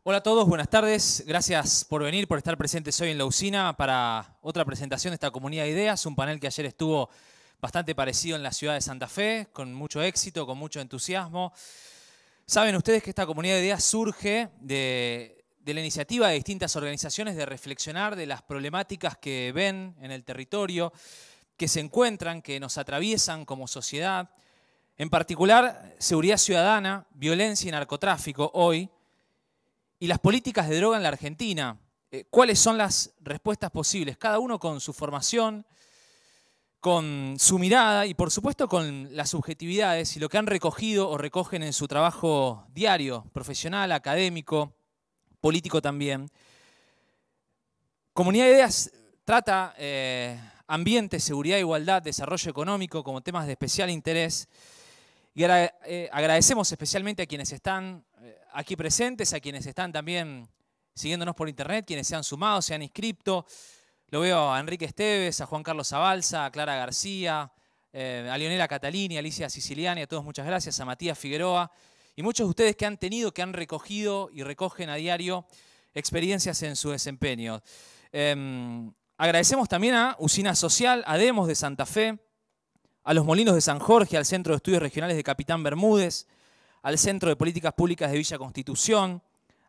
Hola a todos, buenas tardes. Gracias por venir, por estar presentes hoy en la usina para otra presentación de esta Comunidad de Ideas, un panel que ayer estuvo bastante parecido en la ciudad de Santa Fe, con mucho éxito, con mucho entusiasmo. Saben ustedes que esta Comunidad de Ideas surge de la iniciativa de distintas organizaciones de reflexionar de las problemáticas que ven en el territorio, que se encuentran, que nos atraviesan como sociedad. En particular, seguridad ciudadana, violencia y narcotráfico hoy, y las políticas de droga en la Argentina. ¿Cuáles son las respuestas posibles? Cada uno con su formación, con su mirada y por supuesto con las subjetividades y lo que han recogido o recogen en su trabajo diario, profesional, académico, político también. Comunidad de Ideas trata ambiente, seguridad, igualdad, desarrollo económico como temas de especial interés. Y agradecemos especialmente a quienes están aquí presentes, a quienes están también siguiéndonos por internet, quienes se han sumado, se han inscrito. Lo veo a Enrique Esteves, a Juan Carlos Zabalza, a Clara García, a Leonela Catalini, a Alicia Siciliani, a todos muchas gracias, a Matías Figueroa y muchos de ustedes que han tenido, que han recogido y recogen a diario experiencias en su desempeño. Agradecemos también a Usina Social, a Demos de Santa Fe, a los Molinos de San Jorge, al Centro de Estudios Regionales de Capitán Bermúdez, al Centro de Políticas Públicas de Villa Constitución,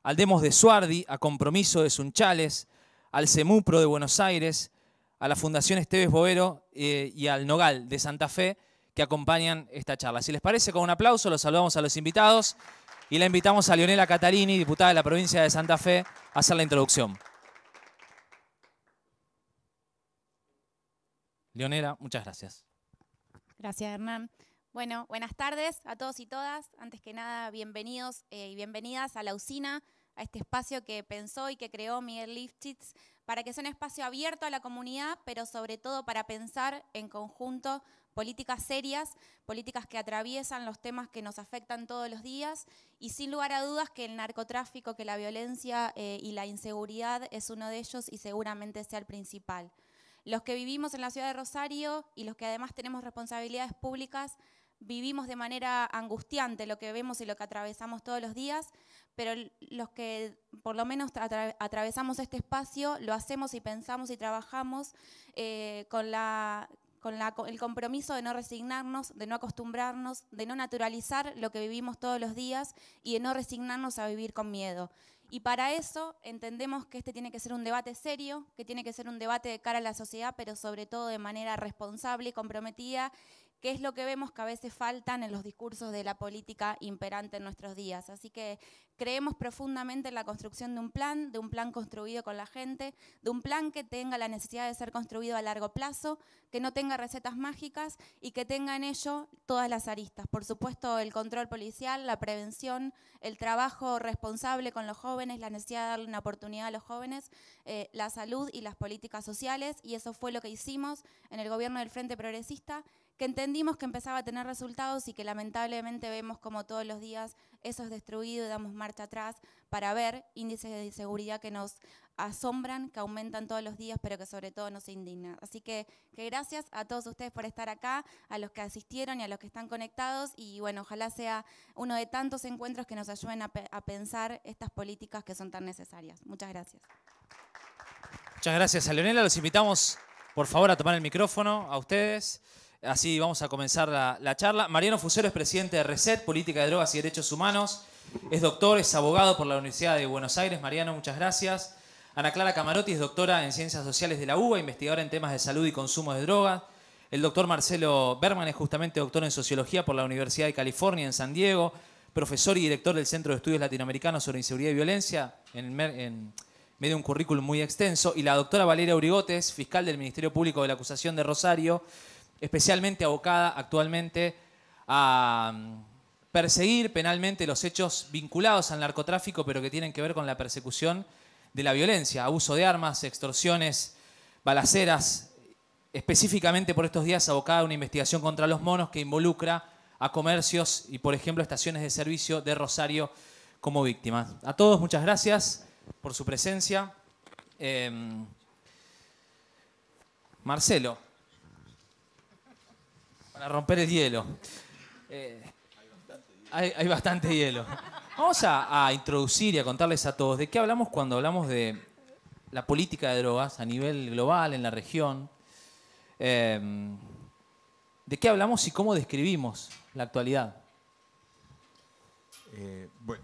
al Demos de Suardi, a Compromiso de Sunchales, al CEMUPRO de Buenos Aires, a la Fundación Esteves Bovero y al Nogal de Santa Fe, que acompañan esta charla. Si les parece, con un aplauso los saludamos a los invitados y la invitamos a Leonela Catalini, diputada de la provincia de Santa Fe, a hacer la introducción. Leonela, muchas gracias. Gracias, Hernán. Bueno, buenas tardes a todos y todas. Antes que nada, bienvenidos y bienvenidas a la usina, a este espacio que pensó y que creó Miguel Lifchitz para que sea un espacio abierto a la comunidad, pero sobre todo para pensar en conjunto políticas serias, políticas que atraviesan los temas que nos afectan todos los días y sin lugar a dudas que el narcotráfico, que la violencia y la inseguridad es uno de ellos y seguramente sea el principal. Los que vivimos en la ciudad de Rosario y los que además tenemos responsabilidades públicas, vivimos de manera angustiante lo que vemos y lo que atravesamos todos los días, pero los que por lo menos atravesamos este espacio, lo hacemos y pensamos y trabajamos con el compromiso de no resignarnos, de no acostumbrarnos, de no naturalizar lo que vivimos todos los días y de no resignarnos a vivir con miedo. Y para eso entendemos que este tiene que ser un debate serio, que tiene que ser un debate de cara a la sociedad, pero sobre todo de manera responsable y comprometida, que es lo que vemos que a veces faltan en los discursos de la política imperante en nuestros días. Así que creemos profundamente en la construcción de un plan construido con la gente, de un plan que tenga la necesidad de ser construido a largo plazo, que no tenga recetas mágicas y que tenga en ello todas las aristas. Por supuesto, el control policial, la prevención, el trabajo responsable con los jóvenes, la necesidad de darle una oportunidad a los jóvenes, la salud y las políticas sociales, y eso fue lo que hicimos en el gobierno del Frente Progresista, que entendimos que empezaba a tener resultados y que lamentablemente vemos como todos los días eso es destruido y damos marcha atrás para ver índices de inseguridad que nos asombran, que aumentan todos los días, pero que sobre todo nos indignan. Así que gracias a todos ustedes por estar acá, a los que asistieron y a los que están conectados y bueno, ojalá sea uno de tantos encuentros que nos ayuden a pensar estas políticas que son tan necesarias. Muchas gracias. Muchas gracias a Leonela. Los invitamos, por favor, a tomar el micrófono, a ustedes. Así vamos a comenzar la charla. Mariano Fusero es presidente de RESET, Política de Drogas y Derechos Humanos. Es doctor, es abogado por la Universidad de Buenos Aires. Mariano, muchas gracias. Ana Clara Camarotti es doctora en Ciencias Sociales de la UBA, investigadora en temas de salud y consumo de drogas. El doctor Marcelo Berman es justamente doctor en Sociología por la Universidad de California en San Diego, profesor y director del Centro de Estudios Latinoamericanos sobre Inseguridad y Violencia, en medio de un currículum muy extenso. Y la doctora Valeria Urigotes, fiscal del Ministerio Público de la Acusación de Rosario, especialmente abocada actualmente a perseguir penalmente los hechos vinculados al narcotráfico, pero que tienen que ver con la persecución de la violencia, abuso de armas, extorsiones, balaceras, específicamente por estos días abocada a una investigación contra los monos que involucra a comercios y, por ejemplo, estaciones de servicio de Rosario como víctimas. A todos, muchas gracias por su presencia. Marcelo. Para romper el hielo. Hay bastante hielo. Vamos a introducir y a contarles a todos de qué hablamos cuando hablamos de la política de drogas a nivel global, en la región. De qué hablamos y cómo describimos la actualidad. Bueno.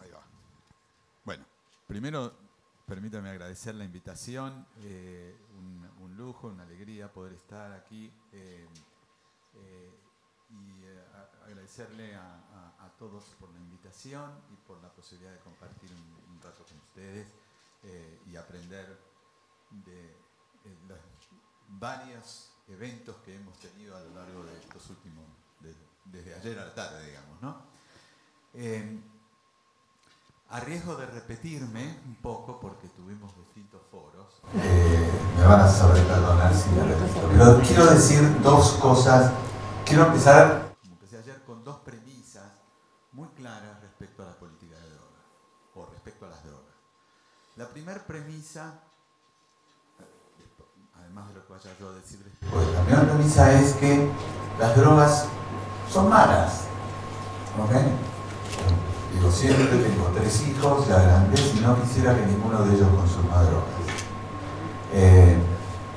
Ahí va. Bueno, primero permítame agradecer la invitación, un lujo, una alegría poder estar aquí y agradecerle a todos por la invitación y por la posibilidad de compartir un rato con ustedes y aprender de los varios eventos que hemos tenido a lo largo de estos últimos, desde ayer a la tarde, digamos, ¿no? A riesgo de repetirme un poco, porque tuvimos distintos foros, me van a saber perdonar si me repito, pero quiero decir dos cosas. Quiero empezar, como empecé ayer, con dos premisas muy claras respecto a la política de drogas, o respecto a las drogas. La primera premisa, además de lo que vaya yo a decir después, la primera premisa es que las drogas son malas, ¿ok? Digo, siempre tengo 3 hijos, ya grandes, y no quisiera que ninguno de ellos consuma drogas.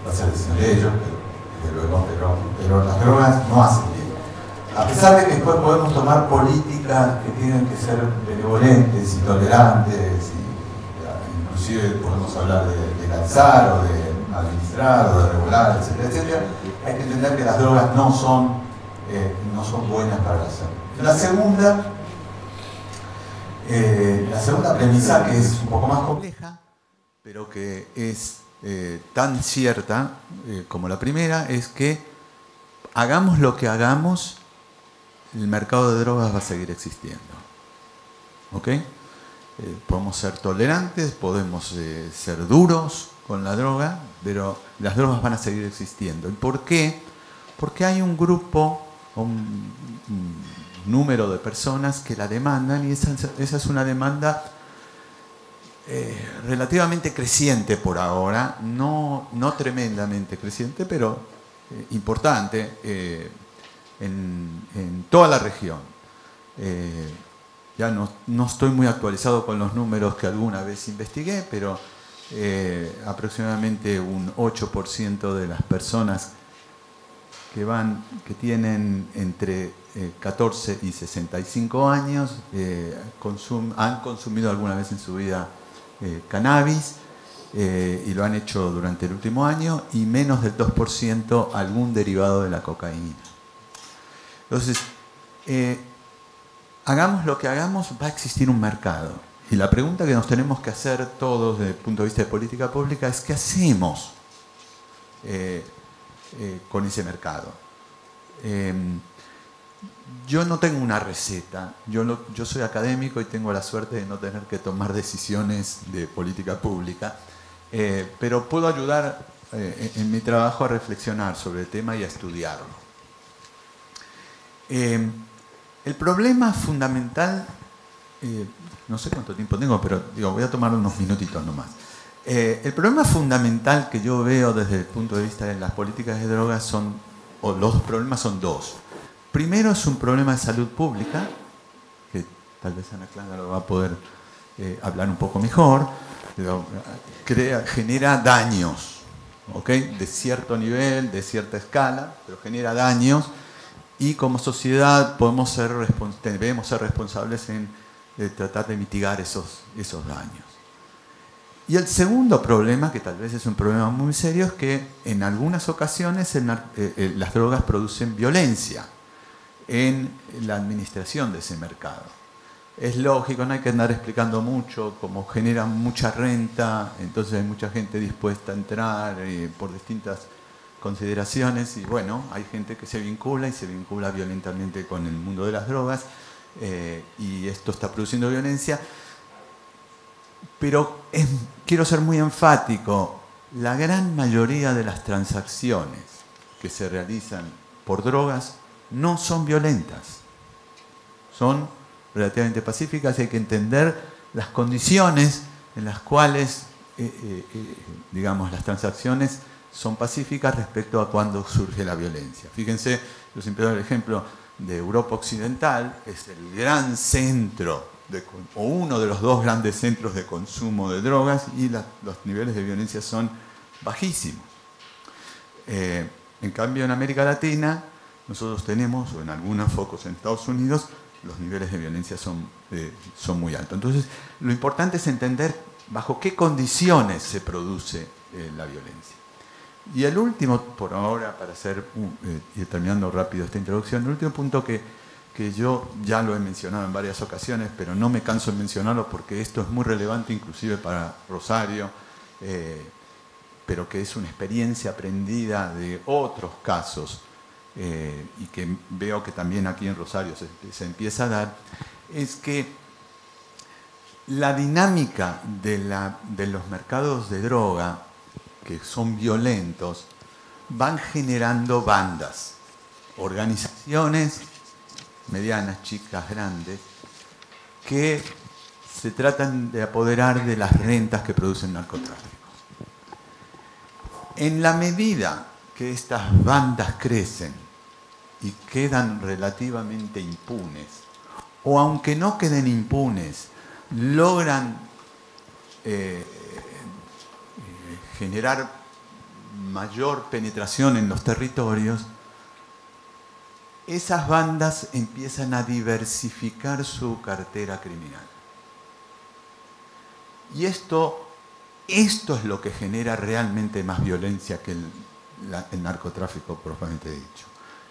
Va a ser decisión de ellos, pero las drogas no hacen bien. A pesar de que después podemos tomar políticas que tienen que ser benevolentes y tolerantes, y inclusive podemos hablar de legalizar o de administrar o de regular, etcétera, etcétera, hay que entender que las drogas no son buenas para la salud. La segunda premisa, que es un poco más compleja, pero que es tan cierta como la primera, es que hagamos lo que hagamos, el mercado de drogas va a seguir existiendo. ¿Ok? Podemos ser tolerantes, podemos ser duros con la droga, pero las drogas van a seguir existiendo. ¿Y por qué? Porque hay un grupo, un número de personas que la demandan, y esa es una demanda relativamente creciente por ahora, no tremendamente creciente, pero importante en toda la región. Ya no estoy muy actualizado con los números que alguna vez investigué, pero aproximadamente un 8% de las personas que tienen entre 14 y 65 años han consumido alguna vez en su vida cannabis, y lo han hecho durante el último año, y menos del 2% algún derivado de la cocaína. Entonces, hagamos lo que hagamos, va a existir un mercado. Y la pregunta que nos tenemos que hacer todos desde el punto de vista de política pública es: ¿qué hacemos con ese mercado? Yo no tengo una receta. Yo soy académico y tengo la suerte de no tener que tomar decisiones de política pública, pero puedo ayudar en mi trabajo a reflexionar sobre el tema y a estudiarlo. El problema fundamental, no sé cuánto tiempo tengo, pero voy a tomar unos minutitos nomás. El problema fundamental que yo veo desde el punto de vista de las políticas de drogas los problemas son dos. Primero es un problema de salud pública, que tal vez Ana Clara lo va a poder hablar un poco mejor. Genera daños, ¿ok? De cierto nivel, de cierta escala, pero genera daños, y como sociedad debemos ser responsables en tratar de mitigar esos daños. Y el segundo problema, que tal vez es un problema muy serio, es que en algunas ocasiones las drogas producen violencia en la administración de ese mercado. Es lógico, no hay que andar explicando mucho, como generan mucha renta, entonces hay mucha gente dispuesta a entrar por distintas consideraciones, y bueno, hay gente que se vincula violentamente con el mundo de las drogas, y esto está produciendo violencia. Pero quiero ser muy enfático: la gran mayoría de las transacciones que se realizan por drogas no son violentas, son relativamente pacíficas, y hay que entender las condiciones en las cuales digamos, las transacciones son pacíficas respecto a cuando surge la violencia. Fíjense, yo siempre doy el ejemplo, de Europa Occidental, es el gran centro, o uno de los dos grandes centros de consumo de drogas, y los niveles de violencia son bajísimos. En cambio, en América Latina, nosotros tenemos, o en algunos focos en Estados Unidos, los niveles de violencia son muy altos. Entonces, lo importante es entender bajo qué condiciones se produce la violencia. Y el último, por ahora, para ir terminando rápido esta introducción, el último punto que yo ya lo he mencionado en varias ocasiones, pero no me canso de mencionarlo porque esto es muy relevante inclusive para Rosario, pero que es una experiencia aprendida de otros casos y que veo que también aquí en Rosario se empieza a dar, es que la dinámica de los mercados de droga, que son violentos, van generando bandas, organizaciones medianas, chicas, grandes, que se tratan de apoderar de las rentas que produce el narcotráfico. En la medida que estas bandas crecen y quedan relativamente impunes, o aunque no queden impunes, logran generar mayor penetración en los territorios, esas bandas empiezan a diversificar su cartera criminal. Y esto es lo que genera realmente más violencia que el narcotráfico propiamente dicho.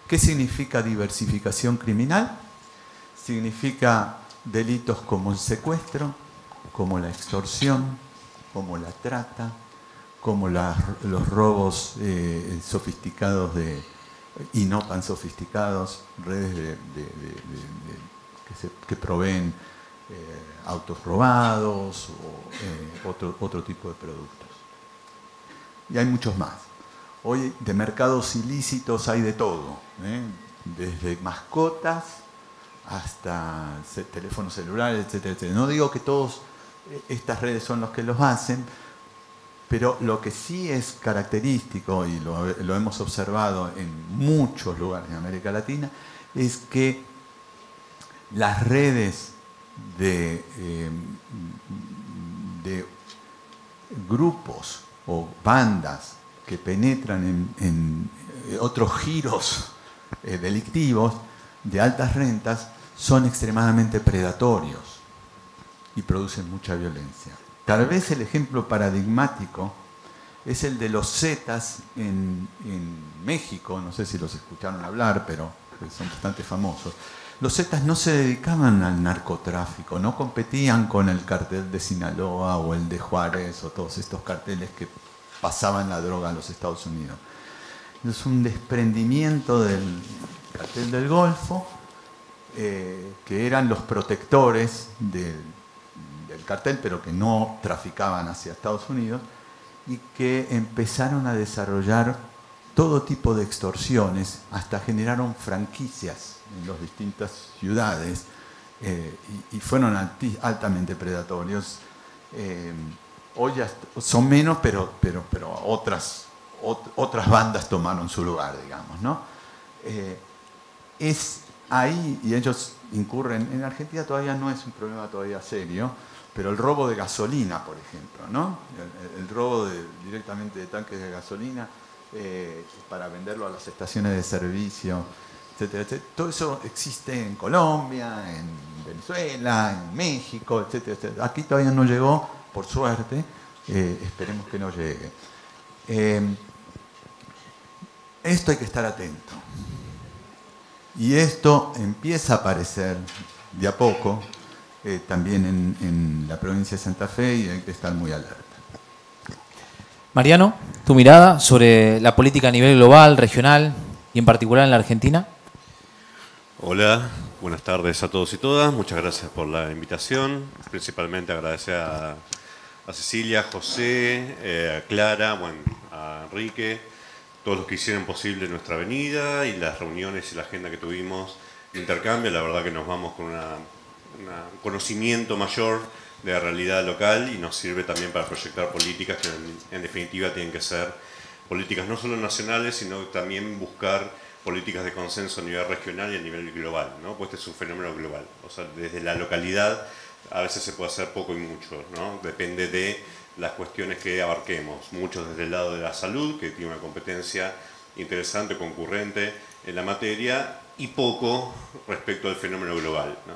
¿Qué significa diversificación criminal? Significa delitos como el secuestro, como la extorsión, como la trata, como los robos sofisticados y no tan sofisticados, redes que proveen autos robados o otro tipo de productos. Y hay muchos más. Hoy de mercados ilícitos hay de todo, desde mascotas hasta teléfonos celulares, etcétera, etcétera. No digo que todas estas redes son los que los hacen, pero lo que sí es característico, y lo hemos observado en muchos lugares de América Latina, es que las redes de grupos o bandas que penetran en otros giros delictivos de altas rentas son extremadamente predatorios y producen mucha violencia. Tal vez el ejemplo paradigmático es el de los Zetas en México. No sé si los escucharon hablar, pero son bastante famosos. Los Zetas no se dedicaban al narcotráfico, no competían con el cartel de Sinaloa o el de Juárez o todos estos carteles que pasaban la droga a los Estados Unidos. Es un desprendimiento del cartel del Golfo, que eran los protectores del cartel, pero que no traficaban hacia Estados Unidos, y que empezaron a desarrollar todo tipo de extorsiones, hasta generaron franquicias en las distintas ciudades, y fueron altamente predatorios. Hoy ya son menos, pero otras bandas tomaron su lugar, digamos, ¿no? Es ahí, y ellos incurren, en Argentina todavía no es un problema todavía serio, pero el robo de gasolina, por ejemplo, ¿no? El robo directamente de tanques de gasolina para venderlo a las estaciones de servicio, etcétera, etcétera. Todo eso existe en Colombia, en Venezuela, en México, etcétera, etcétera. Aquí todavía no llegó, por suerte, esperemos que no llegue. Esto hay que estar atento. Y esto empieza a aparecer de a poco también en la provincia de Santa Fe, y hay que estar muy alerta. Mariano, tu mirada sobre la política a nivel global, regional y en particular en la Argentina. Hola, buenas tardes a todos y todas. Muchas gracias por la invitación. Principalmente agradecer a Cecilia, a José, a Clara, a Enrique, todos los que hicieron posible nuestra venida y las reuniones y la agenda que tuvimos de intercambio. La verdad que nos vamos con un conocimiento mayor de la realidad local y nos sirve también para proyectar políticas que en definitiva tienen que ser políticas no solo nacionales, sino también buscar políticas de consenso a nivel regional y a nivel global, ¿no? Pues este es un fenómeno global. O sea, desde la localidad a veces se puede hacer poco y mucho, ¿no? Depende de las cuestiones que abarquemos. Muchos desde el lado de la salud, que tiene una competencia interesante, concurrente en la materia, y poco respecto al fenómeno global, ¿no?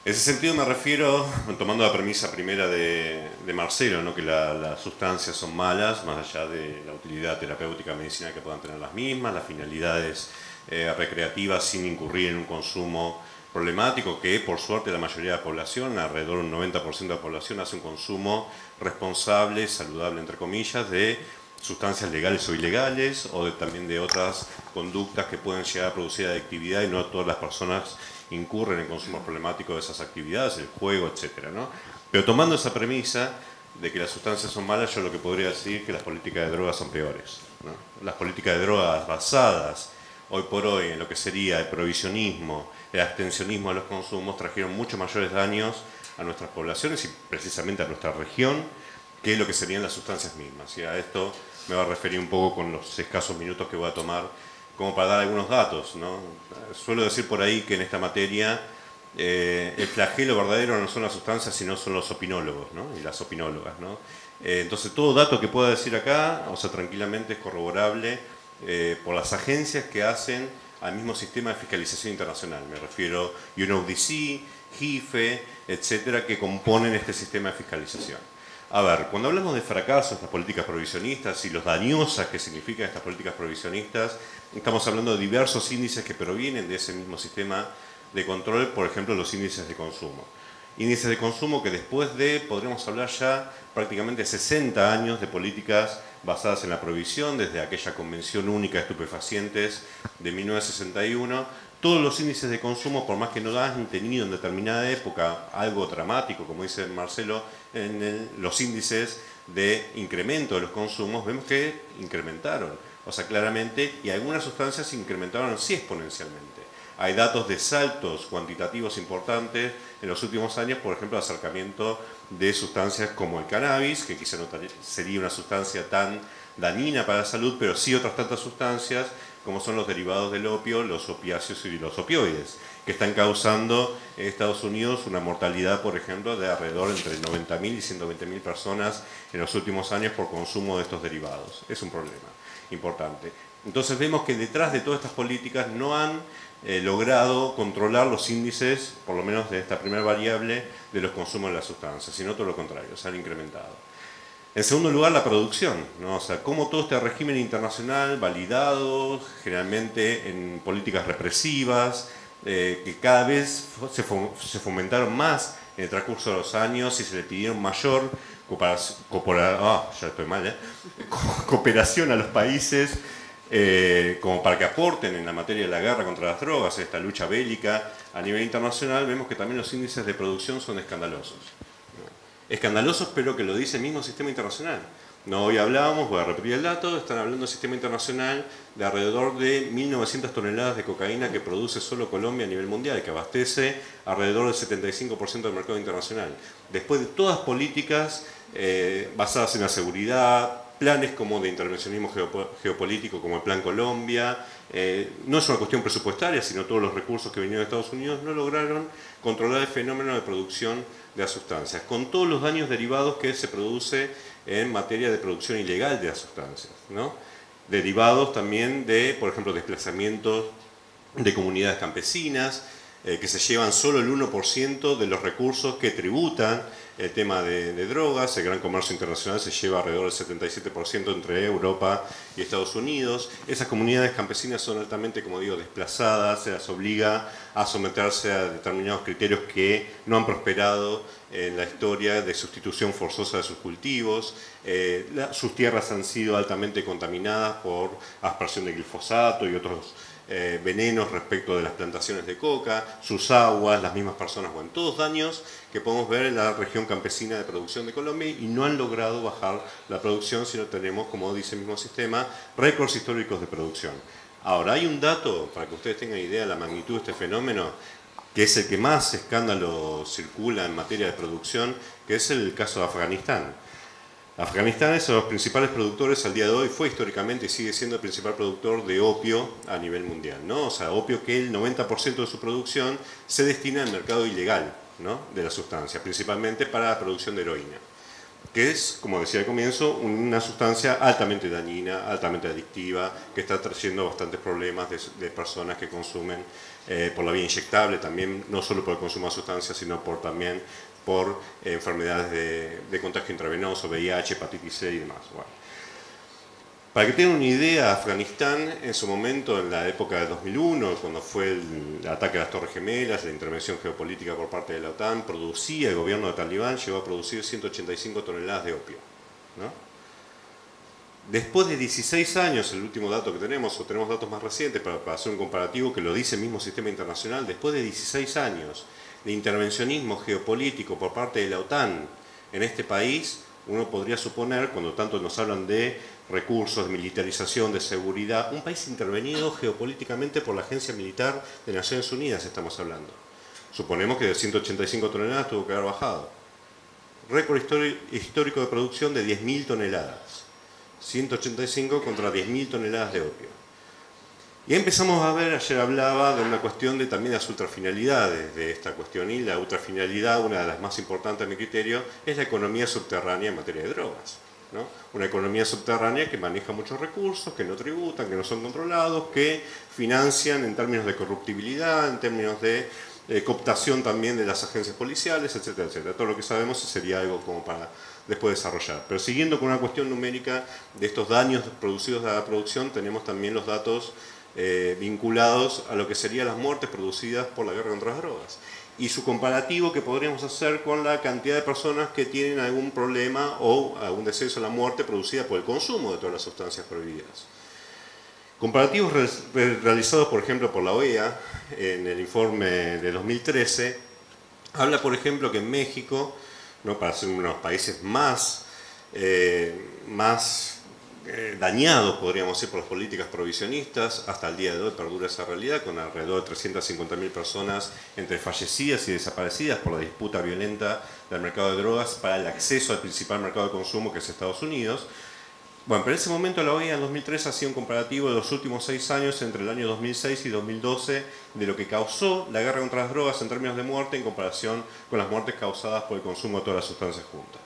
En ese sentido me refiero, tomando la premisa primera de Marcelo, ¿no? Que las sustancias son malas, más allá de la utilidad terapéutica medicinal que puedan tener las mismas, las finalidades recreativas sin incurrir en un consumo problemático, que por suerte la mayoría de la población, alrededor de un 90% de la población, hace un consumo responsable, saludable entre comillas, de sustancias legales o ilegales, o también de otras conductas que pueden llegar a producir adictividad, y no todas las personas incurren en consumo problemático de esas actividades, el juego, etcétera, ¿no? Pero tomando esa premisa de que las sustancias son malas, yo lo que podría decir es que las políticas de drogas son peores, ¿no? Las políticas de drogas basadas hoy por hoy en lo que sería el prohibicionismo, el abstencionismo de los consumos, trajeron mucho mayores daños a nuestras poblaciones y precisamente a nuestra región que lo que serían las sustancias mismas. Y a esto me voy a referir un poco con los escasos minutos que voy a tomar como para dar algunos datos, ¿no? Suelo decir por ahí que en esta materia el flagelo verdadero no son las sustancias, sino son los opinólogos, ¿no? Y las opinólogas, ¿no? Entonces todo dato que pueda decir acá, o sea, tranquilamente es corroborable por las agencias que hacen al mismo sistema de fiscalización internacional. Me refiero a UNODC, JIFE, etcétera, que componen este sistema de fiscalización. A ver, cuando hablamos de fracaso de estas políticas prohibicionistas y los dañosas que significan estas políticas prohibicionistas, estamos hablando de diversos índices que provienen de ese mismo sistema de control, por ejemplo, los índices de consumo. Índices de consumo que después de, podríamos hablar ya, prácticamente 60 años de políticas basadas en la prohibición, desde aquella Convención Única de Estupefacientes de 1961, todos los índices de consumo, por más que no han tenido en determinada época algo dramático, como dice Marcelo, en los índices de incremento de los consumos, vemos que incrementaron, o sea, claramente, y algunas sustancias incrementaron sí exponencialmente. Hay datos de saltos cuantitativos importantes en los últimos años, por ejemplo, el acercamiento de sustancias como el cannabis, que quizá no sería una sustancia tan dañina para la salud, pero sí otras tantas sustancias, como son los derivados del opio, los opiáceos y los opioides, que están causando en Estados Unidos una mortalidad, por ejemplo, de alrededor entre 90.000 y 120.000 personas en los últimos años por consumo de estos derivados. Es un problema importante. Entonces vemos que detrás de todas estas políticas no han logrado controlar los índices, por lo menos de esta primera variable, de los consumos de las sustancias, sino todo lo contrario, se han incrementado. En segundo lugar, la producción, ¿no? O sea, cómo todo este régimen internacional validado, generalmente en políticas represivas, que cada vez se fomentaron más en el transcurso de los años y se le pidieron mayor cooperación a los países, como para que aporten en la materia de la guerra contra las drogas, esta lucha bélica a nivel internacional. Vemos que también los índices de producción son escandalosos. Escandalosos, pero que lo dice el mismo sistema internacional. No, hoy hablábamos, voy a repetir el dato, están hablando del sistema internacional de alrededor de 1.900 toneladas de cocaína que produce solo Colombia a nivel mundial, que abastece alrededor del 75% del mercado internacional. Después de todas políticas basadas en la seguridad, planes como de intervencionismo geopolítico, como el Plan Colombia, no es una cuestión presupuestaria, sino todos los recursos que vinieron de Estados Unidos, no lograron controlar el fenómeno de producción de las sustancias, con todos los daños derivados que se produce en materia de producción ilegal de las sustancias, ¿no? Derivados también de, por ejemplo, desplazamientos de comunidades campesinas, que se llevan solo el 1% de los recursos que tributan el tema de drogas. El gran comercio internacional se lleva alrededor del 77% entre Europa y Estados Unidos. Esas comunidades campesinas son altamente, como digo, desplazadas, se las obliga a someterse a determinados criterios que no han prosperado en la historia de sustitución forzosa de sus cultivos. Sus tierras han sido altamente contaminadas por aspersión de glifosato y otros venenos respecto de las plantaciones de coca, sus aguas, las mismas personas, bueno, todos daños que podemos ver en la región campesina de producción de Colombia, y no han logrado bajar la producción, sino tenemos, como dice el mismo sistema, récords históricos de producción. Ahora, hay un dato, para que ustedes tengan idea de la magnitud de este fenómeno, que es el que más escándalo circula en materia de producción, que es el caso de Afganistán. Afganistán es uno de los principales productores al día de hoy, fue históricamente y sigue siendo el principal productor de opio a nivel mundial, ¿no? O sea, opio que el 90% de su producción se destina al mercado ilegal, ¿no?, de la sustancia, principalmente para la producción de heroína, que es, como decía al comienzo, una sustancia altamente dañina, altamente adictiva, que está trayendo bastantes problemas de personas que consumen por la vía inyectable, también no solo por el consumo de sustancias, sino también por enfermedades de contagio intravenoso, VIH, hepatitis C y demás. Bueno. Para que tengan una idea, Afganistán en su momento, en la época de 2001, cuando fue el ataque a las Torres Gemelas, la intervención geopolítica por parte de la OTAN, producía, el gobierno de Talibán llegó a producir 185 toneladas de opio, ¿no? Después de 16 años, el último dato que tenemos, o tenemos datos más recientes para hacer un comparativo que lo dice el mismo sistema internacional, después de 16 años de intervencionismo geopolítico por parte de la OTAN en este país, uno podría suponer, cuando tanto nos hablan de recursos, de militarización, de seguridad, un país intervenido geopolíticamente por la Agencia Militar de Naciones Unidas, estamos hablando. Suponemos que de 185 toneladas tuvo que haber bajado. Récord histórico de producción de 10.000 toneladas. 185 contra 10.000 toneladas de opio. Y empezamos a ver, ayer hablaba de una cuestión de también las ultrafinalidades de esta cuestión, y la ultrafinalidad, una de las más importantes a mi criterio, es la economía subterránea en materia de drogas, ¿no? Una economía subterránea que maneja muchos recursos, que no tributan, que no son controlados, que financian en términos de corruptibilidad, en términos de cooptación también de las agencias policiales, etcétera, etcétera. Todo lo que sabemos sería algo como para después desarrollar. Pero siguiendo con una cuestión numérica de estos daños producidos a la producción, tenemos también los datos vinculados a lo que serían las muertes producidas por la guerra contra las drogas. Y su comparativo que podríamos hacer con la cantidad de personas que tienen algún problema o algún deceso a la muerte producida por el consumo de todas las sustancias prohibidas. Comparativos realizados, por ejemplo, por la OEA en el informe de 2013, habla, por ejemplo, que en México, ¿no?, para ser uno de los países más dañados, podríamos decir, por las políticas prohibicionistas, hasta el día de hoy perdura esa realidad, con alrededor de 350.000 personas entre fallecidas y desaparecidas por la disputa violenta del mercado de drogas para el acceso al principal mercado de consumo, que es Estados Unidos. Bueno, pero en ese momento la OEA en 2003 hacía un comparativo de los últimos 6 años entre el año 2006 y 2012 de lo que causó la guerra contra las drogas en términos de muerte en comparación con las muertes causadas por el consumo de todas las sustancias juntas.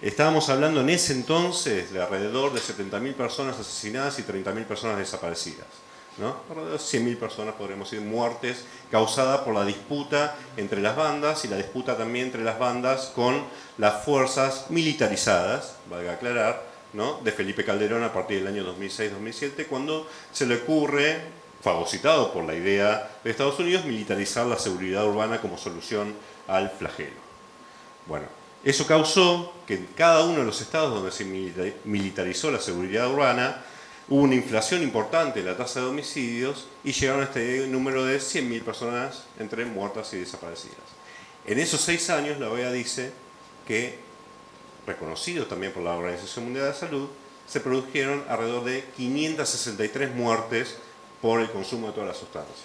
Estábamos hablando en ese entonces de alrededor de 70.000 personas asesinadas y 30.000 personas desaparecidas, ¿no? Alrededor de 100.000 personas, podríamos decir, muertes causadas por la disputa entre las bandas y la disputa también entre las bandas con las fuerzas militarizadas, valga aclarar, ¿no?, de Felipe Calderón a partir del año 2006-2007, cuando se le ocurre, fagocitado por la idea de Estados Unidos, militarizar la seguridad urbana como solución al flagelo. Bueno, eso causó que en cada uno de los estados donde se militarizó la seguridad urbana hubo una inflación importante en la tasa de homicidios y llegaron a este número de 100.000 personas entre muertas y desaparecidas. En esos 6 años la OEA dice que, reconocidos también por la Organización Mundial de la Salud, se produjeron alrededor de 563 muertes por el consumo de todas las sustancias.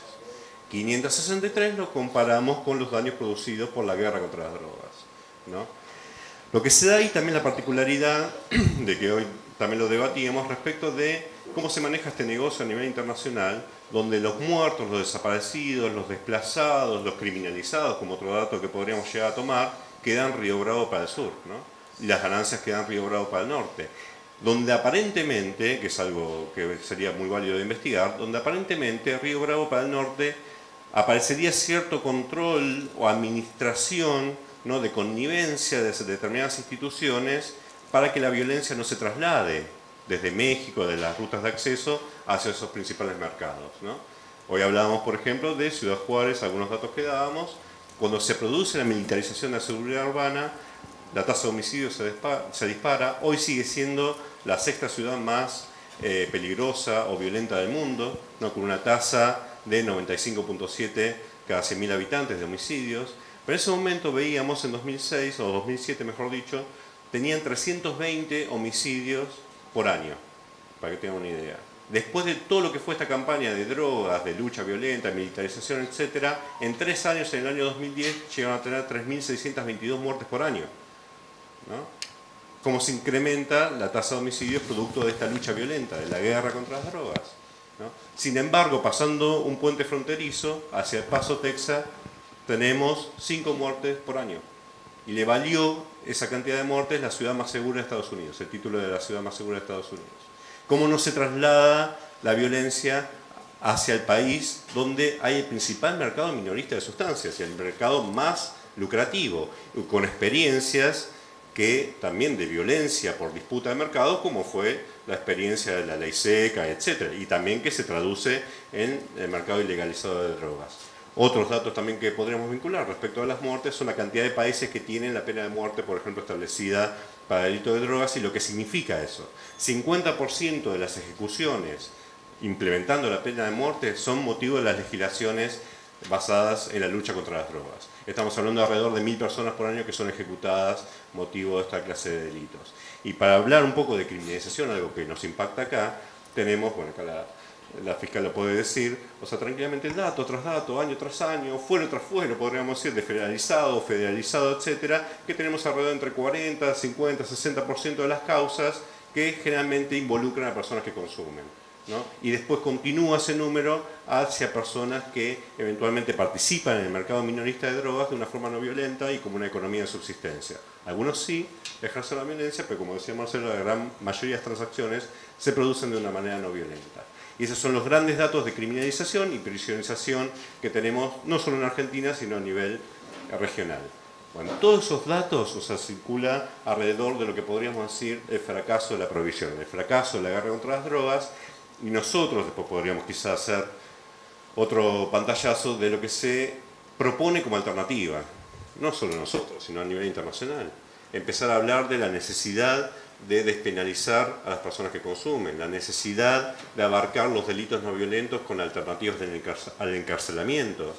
563 lo comparamos con los daños producidos por la guerra contra las drogas, ¿no? Lo que se da ahí también la particularidad de que hoy también lo debatíamos respecto de cómo se maneja este negocio a nivel internacional, donde los muertos, los desaparecidos, los desplazados, los criminalizados, como otro dato que podríamos llegar a tomar, quedan Río Bravo para el sur, ¿no? Y las ganancias quedan Río Bravo para el norte. Donde aparentemente, que es algo que sería muy válido de investigar, donde aparentemente Río Bravo para el norte aparecería cierto control o administración, ¿no?, de connivencia de determinadas instituciones para que la violencia no se traslade desde México, de las rutas de acceso, hacia esos principales mercados, ¿no? Hoy hablábamos, por ejemplo, de Ciudad Juárez, algunos datos que dábamos. Cuando se produce la militarización de la seguridad urbana, la tasa de homicidios se dispara. Hoy sigue siendo la 6ª ciudad más peligrosa o violenta del mundo, ¿no?, con una tasa de 95.7 cada 100.000 habitantes de homicidios. Pero en ese momento veíamos, en 2006, o 2007 mejor dicho, tenían 320 homicidios por año, para que tengan una idea. Después de todo lo que fue esta campaña de drogas, de lucha violenta, militarización, etc., en 3 años, en el año 2010, llegaron a tener 3.622 muertes por año, ¿no? cómo se incrementa la tasa de homicidios producto de esta lucha violenta, de la guerra contra las drogas, ¿no? Sin embargo, pasando un puente fronterizo hacia El Paso, Texas, tenemos 5 muertes por año. Y le valió esa cantidad de muertes la ciudad más segura de Estados Unidos, el título de la ciudad más segura de Estados Unidos. ¿Cómo no se traslada la violencia hacia el país donde hay el principal mercado minorista de sustancias y el mercado más lucrativo, con experiencias que también de violencia por disputa de mercado, como fue la experiencia de la ley seca, etc. Y también que se traduce en el mercado ilegalizado de drogas. Otros datos también que podríamos vincular respecto a las muertes son la cantidad de países que tienen la pena de muerte, por ejemplo, establecida para delito de drogas y lo que significa eso. 50% de las ejecuciones implementando la pena de muerte son motivo de las legislaciones basadas en la lucha contra las drogas. Estamos hablando de alrededor de 1000 personas por año que son ejecutadas motivo de esta clase de delitos. Y para hablar un poco de criminalización, algo que nos impacta acá, tenemos, bueno, acá la fiscal lo puede decir, o sea, tranquilamente dato tras dato, año tras año, fuero tras fuero, podríamos decir, de federalizado, etcétera, que tenemos alrededor entre 40, 50, 60% de las causas que generalmente involucran a personas que consumen, ¿no? Y después continúa ese número hacia personas que eventualmente participan en el mercado minorista de drogas de una forma no violenta y como una economía de subsistencia. Algunos sí ejercen la violencia, pero como decía Marcelo, la gran mayoría de las transacciones se producen de una manera no violenta. Y esos son los grandes datos de criminalización y prisionización que tenemos no solo en Argentina, sino a nivel regional. Bueno, todos esos datos, o sea, circula alrededor de lo que podríamos decir el fracaso de la prohibición, el fracaso de la guerra contra las drogas, y nosotros después podríamos quizás hacer otro pantallazo de lo que se propone como alternativa, no solo nosotros, sino a nivel internacional. Empezar a hablar de la necesidad de despenalizar a las personas que consumen, la necesidad de abarcar los delitos no violentos con alternativas al encarcelamiento,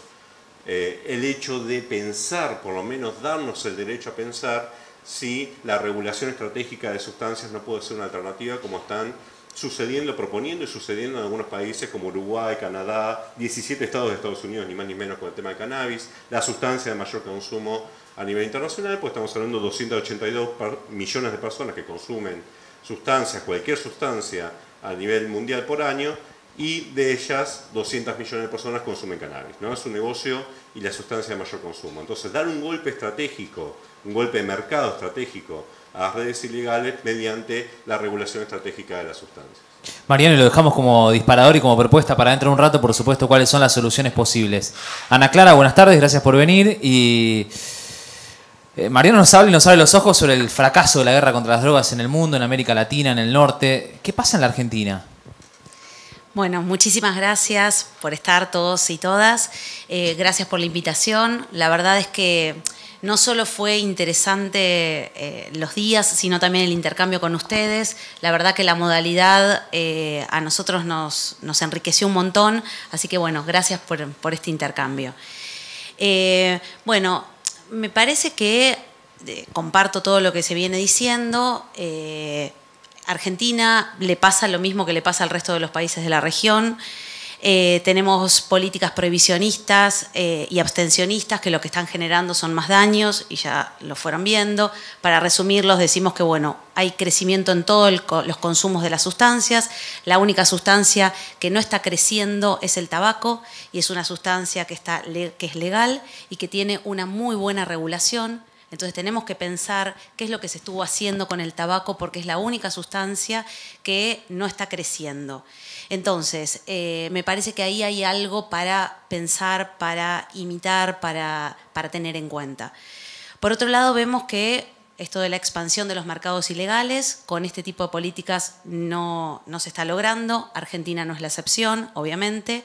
el hecho de pensar, por lo menos darnos el derecho a pensar si la regulación estratégica de sustancias no puede ser una alternativa como están sucediendo, proponiendo y sucediendo en algunos países como Uruguay, Canadá, 17 estados de Estados Unidos, ni más ni menos con el tema del cannabis, la sustancia de mayor consumo a nivel internacional, pues estamos hablando de 282 millones de personas que consumen sustancias, cualquier sustancia a nivel mundial por año, y de ellas 200 millones de personas consumen cannabis, ¿no? Es un negocio y la sustancia de mayor consumo. Entonces, dar un golpe estratégico, un golpe de mercado estratégico a las redes ilegales mediante la regulación estratégica de las sustancias. Mariano, lo dejamos como disparador y como propuesta para dentro de un rato, por supuesto, cuáles son las soluciones posibles. Ana Clara, buenas tardes, gracias por venir. Y Mariano nos habla y nos abre los ojos sobre el fracaso de la guerra contra las drogas en el mundo, en América Latina, en el norte. ¿Qué pasa en la Argentina? Bueno, muchísimas gracias por estar todos y todas. Gracias por la invitación. La verdad es que no solo fue interesante los días, sino también el intercambio con ustedes. La verdad que la modalidad a nosotros nos enriqueció un montón. Así que bueno, gracias por este intercambio. Bueno, me parece que comparto todo lo que se viene diciendo. Argentina le pasa lo mismo que le pasa al resto de los países de la región. Tenemos políticas prohibicionistas y abstencionistas que lo que están generando son más daños y ya lo fueron viendo. Para resumirlos, decimos que bueno, hay crecimiento en todos los consumos de las sustancias. La única sustancia que no está creciendo es el tabaco y es una sustancia que es legal y que tiene una muy buena regulación. Entonces tenemos que pensar qué es lo que se estuvo haciendo con el tabaco porque es la única sustancia que no está creciendo. Entonces, me parece que ahí hay algo para pensar, para imitar, para tener en cuenta. Por otro lado, vemos que esto de la expansión de los mercados ilegales, con este tipo de políticas no se está logrando. Argentina no es la excepción, obviamente.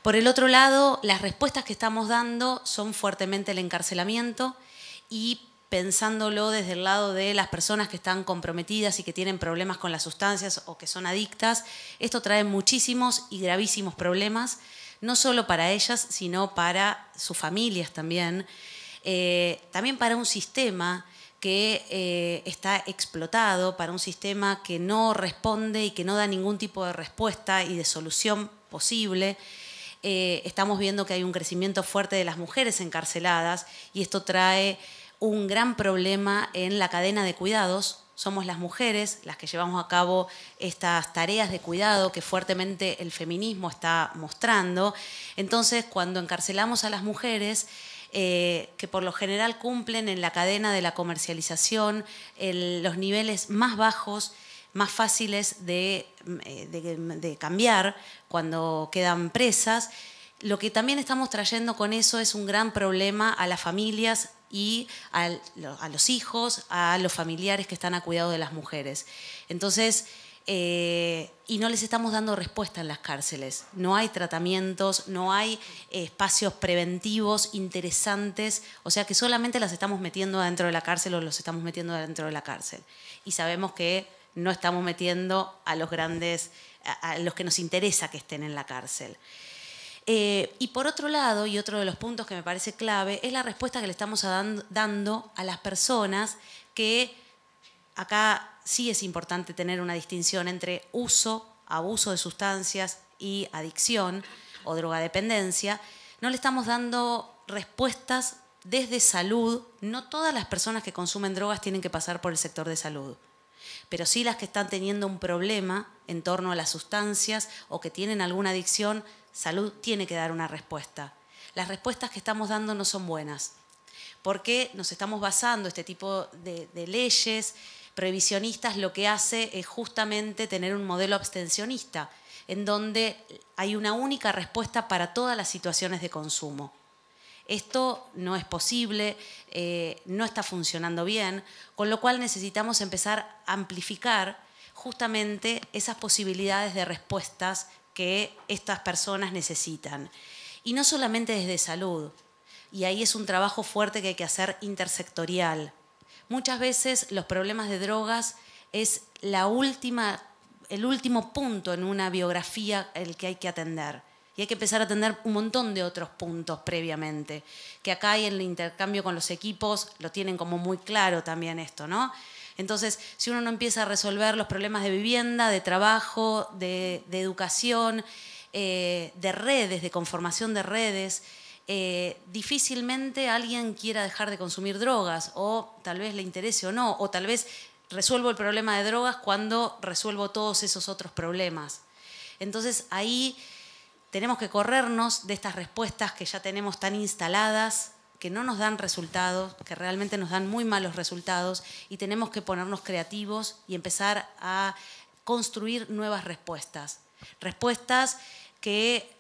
Por el otro lado, las respuestas que estamos dando son fuertemente el encarcelamiento y pensándolo desde el lado de las personas que están comprometidas y que tienen problemas con las sustancias o que son adictas, esto trae muchísimos y gravísimos problemas, no solo para ellas, sino para sus familias también. También para un sistema que está explotado, para un sistema que no responde y que no da ningún tipo de respuesta y de solución posible. Estamos viendo que hay un crecimiento fuerte de las mujeres encarceladas y esto trae un gran problema en la cadena de cuidados somos las mujeres las que llevamos a cabo estas tareas de cuidado que fuertemente el feminismo está mostrando. Entonces, cuando encarcelamos a las mujeres, que por lo general cumplen en la cadena de la comercialización los niveles más bajos, más fáciles de cambiar cuando quedan presas, lo que también estamos trayendo con eso es un gran problema a las familias y a los hijos, a los familiares que están a cuidado de las mujeres. Entonces, y no les estamos dando respuesta en las cárceles. No hay tratamientos, no hay espacios preventivos interesantes, o sea que solamente las estamos metiendo adentro de la cárcel o los estamos metiendo adentro de la cárcel. Y sabemos que no estamos metiendo a los grandes, a los que nos interesa que estén en la cárcel. Y por otro lado, y otro de los puntos que me parece clave, es la respuesta que le estamos dando a las personas que, acá sí es importante tener una distinción entre uso, abuso de sustancias y adicción o drogadependencia. No le estamos dando respuestas desde salud. No todas las personas que consumen drogas tienen que pasar por el sector de salud, pero sí las que están teniendo un problema en torno a las sustancias o que tienen alguna adicción. Salud tiene que dar una respuesta. Las respuestas que estamos dando no son buenas, porque nos estamos basando, este tipo de leyes prohibicionistas lo que hace es justamente tener un modelo abstencionista, en donde hay una única respuesta para todas las situaciones de consumo. Esto no es posible, no está funcionando bien, con lo cual necesitamos empezar a amplificar justamente esas posibilidades de respuestas que estas personas necesitan. Y no solamente desde salud, y ahí es un trabajo fuerte que hay que hacer intersectorial. Muchas veces los problemas de drogas es el último punto en una biografía el que hay que atender. Y hay que empezar a atender un montón de otros puntos previamente, que acá hay en el intercambio con los equipos, lo tienen como muy claro también esto, ¿no? Entonces, si uno no empieza a resolver los problemas de vivienda, de trabajo, de educación, de redes, de conformación de redes, difícilmente alguien quiera dejar de consumir drogas, o tal vez le interese o no, o tal vez resuelvo el problema de drogas cuando resuelvo todos esos otros problemas. Entonces, ahí tenemos que corrernos de estas respuestas que ya tenemos tan instaladas, que no nos dan resultados, que realmente nos dan muy malos resultados, y tenemos que ponernos creativos y empezar a construir nuevas respuestas. Respuestas que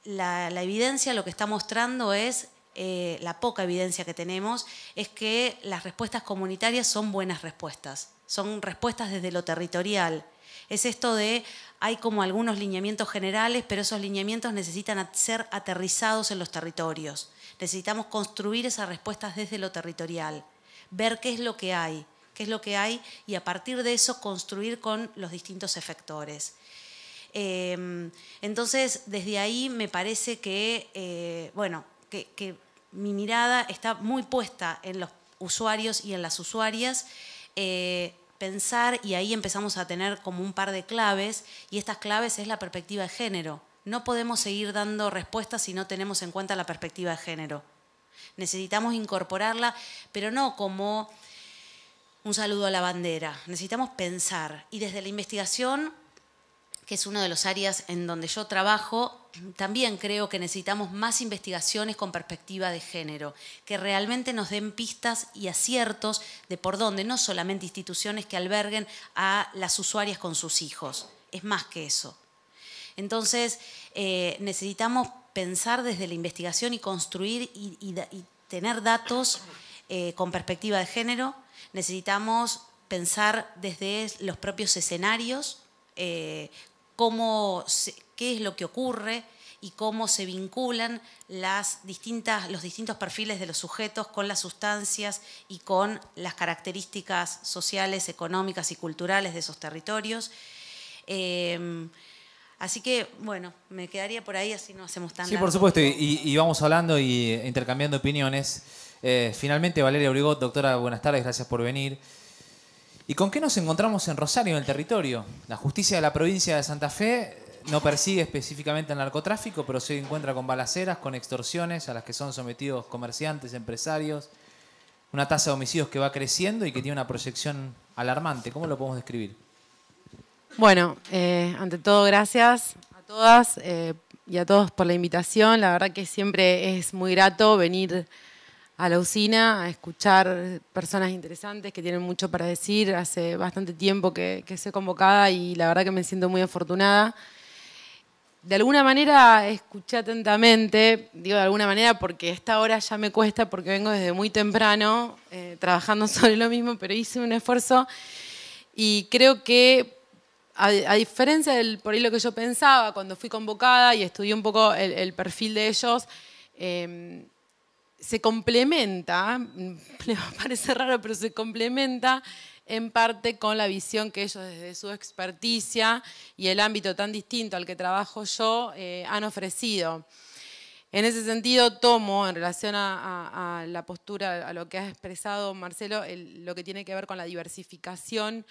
la evidencia lo que está mostrando es, la poca evidencia que tenemos, es que las respuestas comunitarias son buenas respuestas, son respuestas desde lo territorial. Es esto de, hay como algunos lineamientos generales, pero esos lineamientos necesitan ser aterrizados en los territorios. Necesitamos construir esas respuestas desde lo territorial, ver qué es lo que hay, y a partir de eso construir con los distintos efectores. Entonces, desde ahí me parece que, que mi mirada está muy puesta en los usuarios y en las usuarias, pensar, y ahí empezamos a tener como un par de claves, y estas claves es la perspectiva de género. No podemos seguir dando respuestas si no tenemos en cuenta la perspectiva de género. Necesitamos incorporarla, pero no como un saludo a la bandera. Necesitamos pensar, y desde la investigación, que es una de las áreas en donde yo trabajo, también creo que necesitamos más investigaciones con perspectiva de género, que realmente nos den pistas y aciertos de por dónde, no solamente instituciones que alberguen a las usuarias con sus hijos, es más que eso. Entonces, necesitamos pensar desde la investigación y construir y tener datos con perspectiva de género. Necesitamos pensar desde los propios escenarios, qué es lo que ocurre y cómo se vinculan los distintos perfiles de los sujetos con las sustancias y con las características sociales, económicas y culturales de esos territorios. Así que, bueno, me quedaría por ahí, así no hacemos tan largo. Sí, por supuesto, y vamos hablando y intercambiando opiniones. Finalmente, Valeria Brigot, doctora, buenas tardes, gracias por venir. ¿Y con qué nos encontramos en Rosario, en el territorio? La justicia de la provincia de Santa Fe no persigue específicamente el narcotráfico, pero se encuentra con balaceras, con extorsiones a las que son sometidos comerciantes, empresarios. Una tasa de homicidios que va creciendo y que tiene una proyección alarmante. ¿Cómo lo podemos describir? Bueno, ante todo, gracias a todas y a todos por la invitación. La verdad que siempre es muy grato venir a la usina a escuchar personas interesantes que tienen mucho para decir. Hace bastante tiempo que soy convocada y la verdad que me siento muy afortunada. De alguna manera escuché atentamente, digo de alguna manera porque a esta hora ya me cuesta porque vengo desde muy temprano trabajando sobre lo mismo, pero hice un esfuerzo y creo que a diferencia del por ahí lo que yo pensaba cuando fui convocada y estudié un poco el perfil de ellos, se complementa, me parece raro, pero se complementa en parte con la visión que ellos desde su experticia y el ámbito tan distinto al que trabajo yo han ofrecido. En ese sentido tomo en relación a la postura, a lo que ha expresado Marcelo, lo que tiene que ver con la diversificación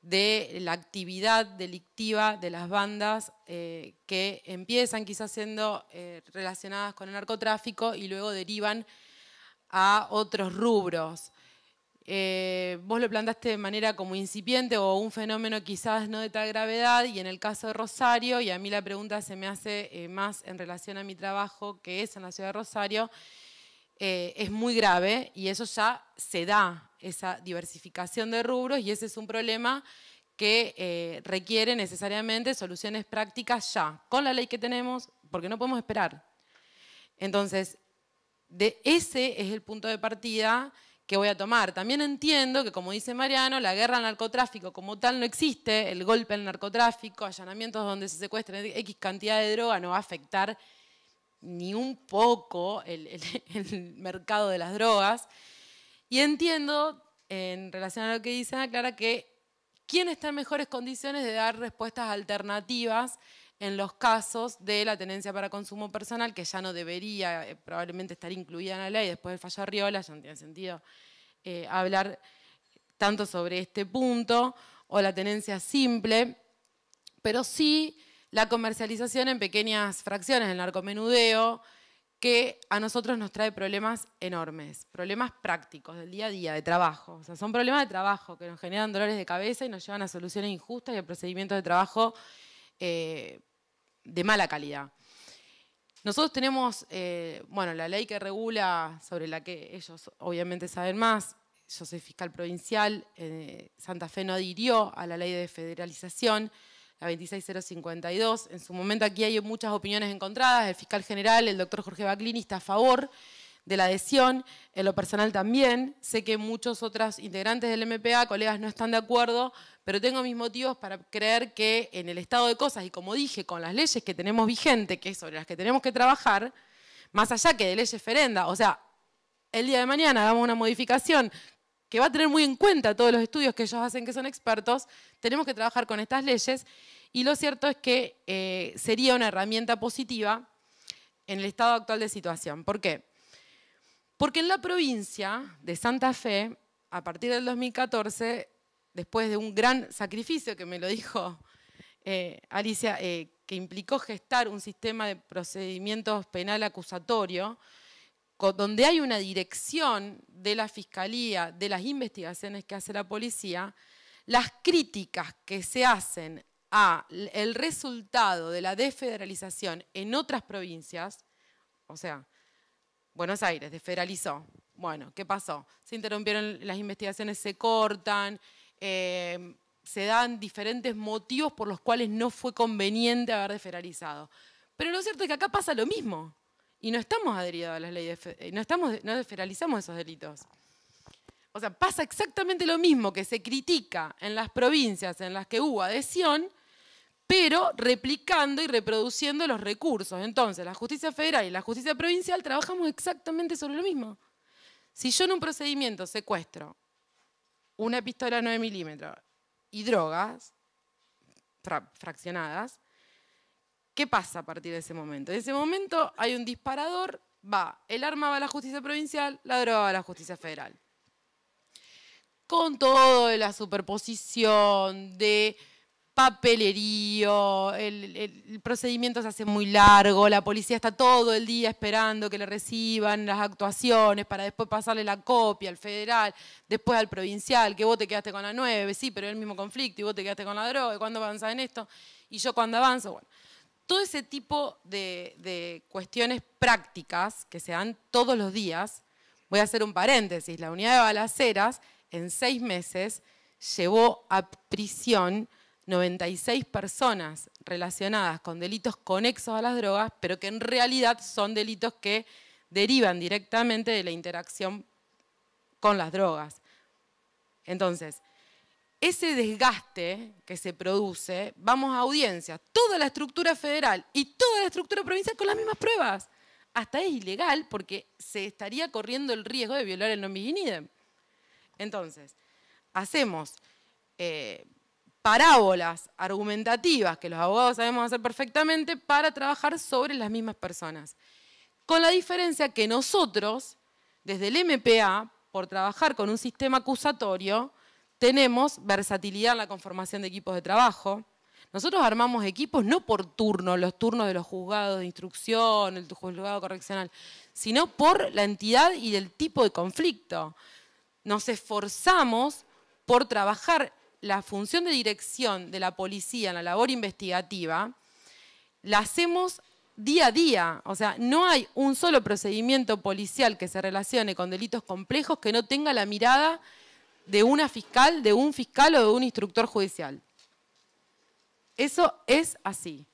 de la actividad delictiva de las bandas que empiezan quizás siendo relacionadas con el narcotráfico y luego derivan a otros rubros. Vos lo plantaste de manera como incipiente o un fenómeno quizás no de tal gravedad y en el caso de Rosario, y a mí la pregunta se me hace más en relación a mi trabajo que es en la ciudad de Rosario, es muy grave y eso ya se da, esa diversificación de rubros y ese es un problema que requiere necesariamente soluciones prácticas ya, con la ley que tenemos, porque no podemos esperar. Entonces, ese es el punto de partida que voy a tomar. También entiendo que, como dice Mariano, la guerra al narcotráfico como tal no existe, el golpe al narcotráfico, allanamientos donde se secuestran X cantidad de droga no va a afectar ni un poco el mercado de las drogas. Y entiendo, en relación a lo que dice Ana Clara, que quién está en mejores condiciones de dar respuestas alternativas en los casos de la tenencia para consumo personal, que ya no debería probablemente estar incluida en la ley después del fallo de Arriola, ya no tiene sentido hablar tanto sobre este punto, o la tenencia simple, pero sí la comercialización en pequeñas fracciones, el narcomenudeo, que a nosotros nos trae problemas enormes, problemas prácticos del día a día, de trabajo. O sea, son problemas de trabajo que nos generan dolores de cabeza y nos llevan a soluciones injustas y a procedimientos de trabajo de mala calidad. Nosotros tenemos, bueno, la ley que regula, sobre la que ellos obviamente saben más. Yo soy fiscal provincial, Santa Fe no adhirió a la ley de federalización, la 26052. En su momento aquí hay muchas opiniones encontradas. El fiscal general, el doctor Jorge Baclini, está a favor de la adhesión. En lo personal también. Sé que muchos otros integrantes del MPA, colegas, no están de acuerdo, pero tengo mis motivos para creer que en el estado de cosas, y como dije, con las leyes que tenemos vigentes, que es sobre las que tenemos que trabajar, más allá que de leyes ferenda, o sea, el día de mañana hagamos una modificación que va a tener muy en cuenta todos los estudios que ellos hacen que son expertos, tenemos que trabajar con estas leyes y lo cierto es que sería una herramienta positiva en el estado actual de situación. ¿Por qué? Porque en la provincia de Santa Fe, a partir del 2014, después de un gran sacrificio, que me lo dijo Alicia, que implicó gestar un sistema de procedimientos penal acusatorio, donde hay una dirección de la Fiscalía, de las investigaciones que hace la policía, las críticas que se hacen al resultado de la desfederalización en otras provincias, o sea, Buenos Aires desfederalizó, bueno, ¿qué pasó? Se interrumpieron las investigaciones, se cortan, se dan diferentes motivos por los cuales no fue conveniente haber desfederalizado. Pero lo cierto es que acá pasa lo mismo. Y no estamos adheridos a las leyes, no desfederalizamos esos delitos. O sea, pasa exactamente lo mismo que se critica en las provincias en las que hubo adhesión, pero replicando y reproduciendo los recursos. Entonces, la justicia federal y la justicia provincial trabajamos exactamente sobre lo mismo. Si yo en un procedimiento secuestro una pistola 9 milímetros y drogas fraccionadas, ¿qué pasa a partir de ese momento? En ese momento hay un disparador, el arma va a la justicia provincial, la droga va a la justicia federal. Con todo de la superposición de papelerío, el procedimiento se hace muy largo, la policía está todo el día esperando que le reciban las actuaciones para después pasarle la copia al federal, después al provincial, que vos te quedaste con la 9, sí, pero es el mismo conflicto, y vos te quedaste con la droga, ¿cuándo avanzás en esto? Y yo cuando avanzo, bueno. Todo ese tipo de cuestiones prácticas que se dan todos los días, voy a hacer un paréntesis, la unidad de balaceras en 6 meses llevó a prisión 96 personas relacionadas con delitos conexos a las drogas, pero que en realidad son delitos que derivan directamente de la interacción con las drogas. Entonces, ese desgaste que se produce, vamos a audiencias, toda la estructura federal y toda la estructura provincial con las mismas pruebas. Hasta es ilegal porque se estaría corriendo el riesgo de violar el non bis in idem. Entonces, hacemos parábolas argumentativas que los abogados sabemos hacer perfectamente para trabajar sobre las mismas personas. Con la diferencia que nosotros, desde el MPA, por trabajar con un sistema acusatorio, tenemos versatilidad en la conformación de equipos de trabajo. Nosotros armamos equipos no por turno, los turnos de los juzgados de instrucción, el juzgado correccional, sino por la entidad y el tipo de conflicto. Nos esforzamos por trabajar la función de dirección de la policía en la labor investigativa, la hacemos día a día. O sea, no hay un solo procedimiento policial que se relacione con delitos complejos que no tenga la mirada de una fiscal, de un fiscal o de un instructor judicial. Eso es así.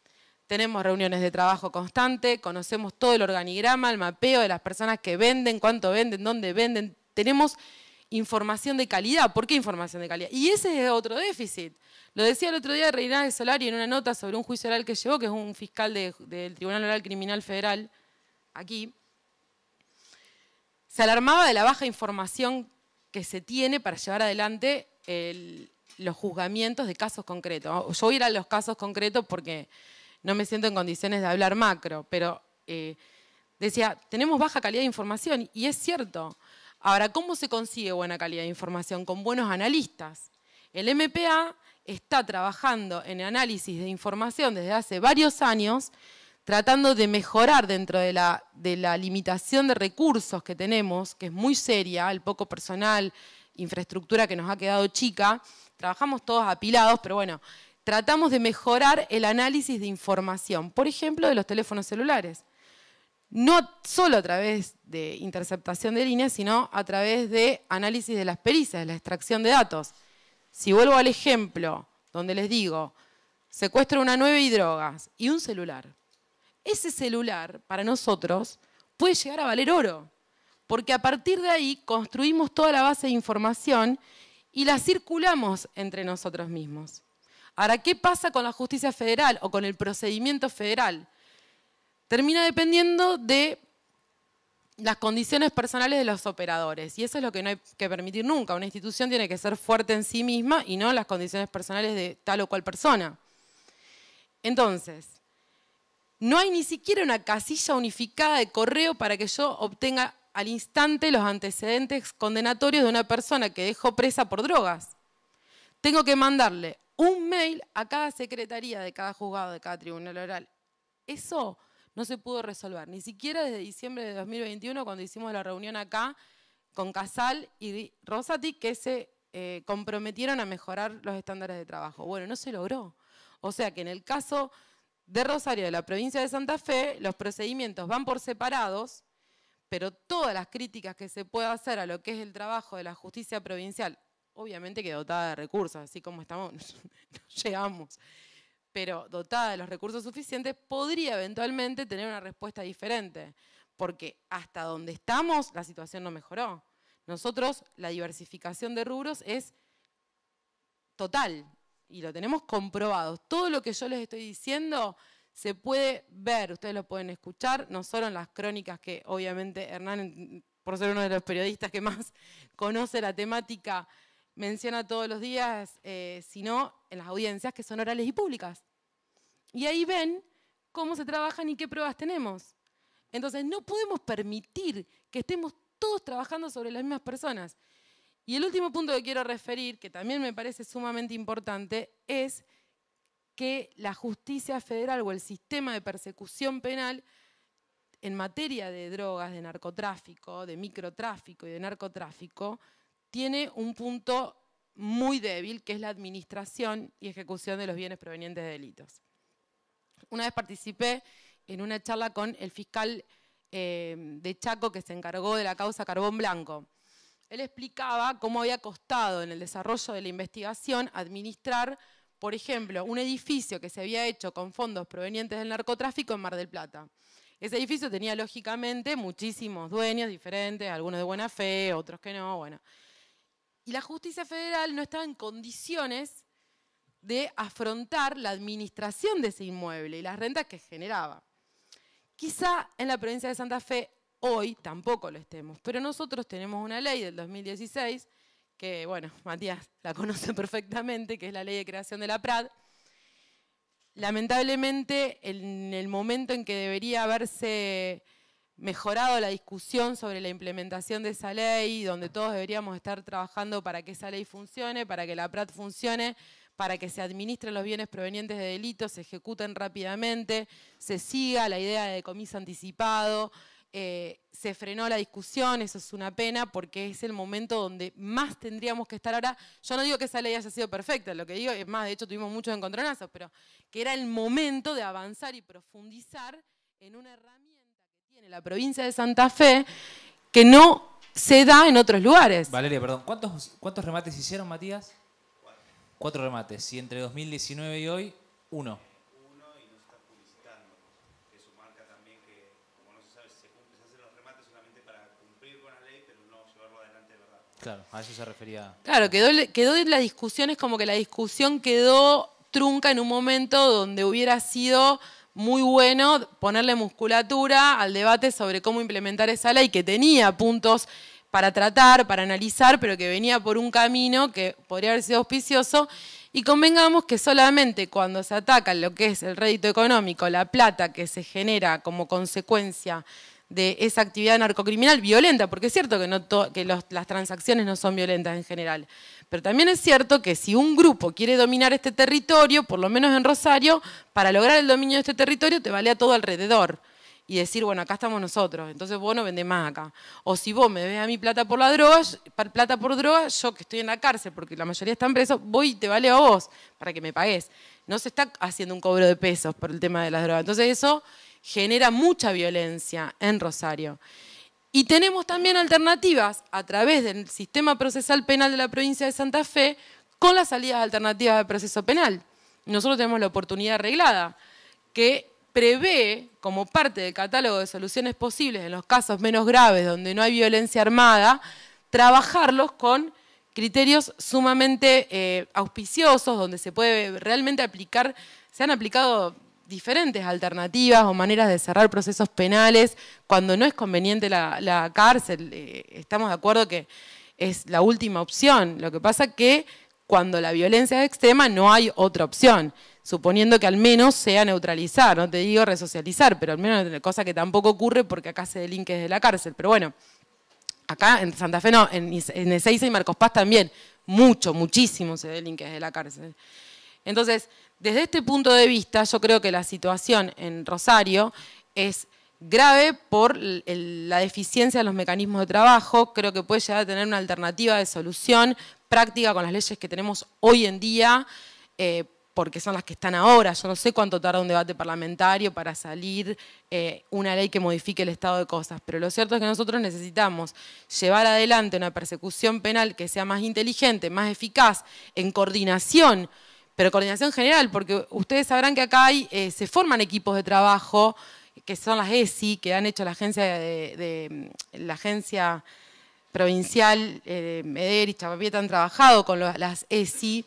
Tenemos reuniones de trabajo constante, conocemos todo el organigrama, el mapeo de las personas que venden, cuánto venden, dónde venden. Tenemos información de calidad. ¿Por qué información de calidad? Y ese es otro déficit. Lo decía el otro día Reinaldo Solari en una nota sobre un juicio oral que llevó, que es un fiscal del Tribunal Oral Criminal Federal, aquí. Se alarmaba de la baja información que se tiene para llevar adelante los juzgamientos de casos concretos. Yo voy a ir a los casos concretos porque no me siento en condiciones de hablar macro, pero decía, tenemos baja calidad de información, y es cierto. Ahora, ¿cómo se consigue buena calidad de información? Con buenos analistas. El MPA está trabajando en análisis de información desde hace varios años, tratando de mejorar dentro de la limitación de recursos que tenemos, que es muy seria, el poco personal, infraestructura que nos ha quedado chica. Trabajamos todos apilados, pero bueno, tratamos de mejorar el análisis de información, por ejemplo, de los teléfonos celulares. No solo a través de interceptación de líneas, sino a través de análisis de las pericias, de la extracción de datos. Si vuelvo al ejemplo donde les digo, secuestro una 9 y drogas y un celular. Ese celular, para nosotros, puede llegar a valer oro, porque a partir de ahí construimos toda la base de información y la circulamos entre nosotros mismos. Ahora, ¿qué pasa con la justicia federal o con el procedimiento federal? Termina dependiendo de las condiciones personales de los operadores, y eso es lo que no hay que permitir nunca. Una institución tiene que ser fuerte en sí misma y no las condiciones personales de tal o cual persona. Entonces, no hay ni siquiera una casilla unificada de correo para que yo obtenga al instante los antecedentes condenatorios de una persona que dejó presa por drogas. Tengo que mandarle un mail a cada secretaría de cada juzgado, de cada tribunal oral. Eso no se pudo resolver, ni siquiera desde diciembre de 2021, cuando hicimos la reunión acá con Casal y Rosati, que se comprometieron a mejorar los estándares de trabajo. Bueno, no se logró. O sea que en el caso de Rosario, de la provincia de Santa Fe, los procedimientos van por separados, pero todas las críticas que se pueda hacer a lo que es el trabajo de la justicia provincial, obviamente que dotada de recursos, así como estamos, no llegamos, pero dotada de los recursos suficientes, podría eventualmente tener una respuesta diferente, porque hasta donde estamos la situación no mejoró. Nosotros, la diversificación de rubros es total, y lo tenemos comprobado. Todo lo que yo les estoy diciendo se puede ver, ustedes lo pueden escuchar, no solo en las crónicas que obviamente Hernán, por ser uno de los periodistas que más conoce la temática, menciona todos los días, sino en las audiencias que son orales y públicas. Y ahí ven cómo se trabajan y qué pruebas tenemos. Entonces no podemos permitir que estemos todos trabajando sobre las mismas personas. Y el último punto que quiero referir, que también me parece sumamente importante, es que la justicia federal o el sistema de persecución penal en materia de drogas, de narcotráfico, de microtráfico y de narcotráfico, tiene un punto muy débil, que es la administración y ejecución de los bienes provenientes de delitos. Una vez participé en una charla con el fiscal de Chaco que se encargó de la causa Carbón Blanco. Él explicaba cómo había costado en el desarrollo de la investigación administrar, por ejemplo, un edificio que se había hecho con fondos provenientes del narcotráfico en Mar del Plata. Ese edificio tenía, lógicamente, muchísimos dueños diferentes, algunos de buena fe, otros que no, bueno. Y la justicia federal no estaba en condiciones de afrontar la administración de ese inmueble y las rentas que generaba. Quizá en la provincia de Santa Fe hoy tampoco lo estemos, pero nosotros tenemos una ley del 2016, que, bueno, Matías la conoce perfectamente, que es la ley de creación de la PRAD. Lamentablemente, en el momento en que debería haberse mejorado la discusión sobre la implementación de esa ley, donde todos deberíamos estar trabajando para que esa ley funcione, para que la PRAD funcione, para que se administren los bienes provenientes de delitos, se ejecuten rápidamente, se siga la idea de decomiso anticipado, se frenó la discusión, eso es una pena porque es el momento donde más tendríamos que estar ahora. Yo no digo que esa ley haya sido perfecta, lo que digo es más, de hecho tuvimos muchos encontronazos, pero que era el momento de avanzar y profundizar en una herramienta que tiene la provincia de Santa Fe que no se da en otros lugares. Valeria, perdón, ¿cuántos remates hicieron, Matías? 4 remates, y entre 2019 y hoy, 1. Claro, a eso se refería. Claro, quedó en la discusión, es como que la discusión quedó trunca en un momento donde hubiera sido muy bueno ponerle musculatura al debate sobre cómo implementar esa ley, que tenía puntos para tratar, para analizar, pero que venía por un camino que podría haber sido auspicioso. Y convengamos que solamente cuando se ataca lo que es el rédito económico, la plata que se genera como consecuencia de esa actividad narcocriminal violenta, porque es cierto que las transacciones no son violentas en general, pero también es cierto que si un grupo quiere dominar este territorio, por lo menos en Rosario, para lograr el dominio de este territorio te vale a todo alrededor y decir, bueno, acá estamos nosotros, entonces vos no vendés más acá. O si vos me ves a mí plata por droga, yo que estoy en la cárcel, porque la mayoría están presos, voy y te vale a vos para que me pagues. No se está haciendo un cobro de pesos por el tema de las drogas. Entonces eso genera mucha violencia en Rosario. Y tenemos también alternativas a través del sistema procesal penal de la provincia de Santa Fe con las salidas alternativas de proceso penal. Nosotros tenemos la oportunidad arreglada que prevé, como parte del catálogo de soluciones posibles en los casos menos graves donde no hay violencia armada, trabajarlos con criterios sumamente auspiciosos, donde se puede realmente aplicar, se han aplicado diferentes alternativas o maneras de cerrar procesos penales cuando no es conveniente la cárcel. Estamos de acuerdo que es la última opción. Lo que pasa es que cuando la violencia es extrema no hay otra opción, suponiendo que al menos sea neutralizar, no te digo resocializar, pero al menos cosa que tampoco ocurre porque acá se delinque desde la cárcel. Pero bueno, acá en Santa Fe no, en Ezeiza y Marcos Paz también, muchísimo se delinque desde la cárcel. Entonces, desde este punto de vista, yo creo que la situación en Rosario es grave por la deficiencia de los mecanismos de trabajo. Creo que puede llegar a tener una alternativa de solución práctica con las leyes que tenemos hoy en día, porque son las que están ahora. Yo no sé cuánto tarda un debate parlamentario para salir una ley que modifique el estado de cosas, pero lo cierto es que nosotros necesitamos llevar adelante una persecución penal que sea más inteligente, más eficaz, en coordinación, pero coordinación general, porque ustedes sabrán que acá se forman equipos de trabajo, que son las ESI, que han hecho la agencia provincial, Meder y Chavapieta han trabajado con las ESI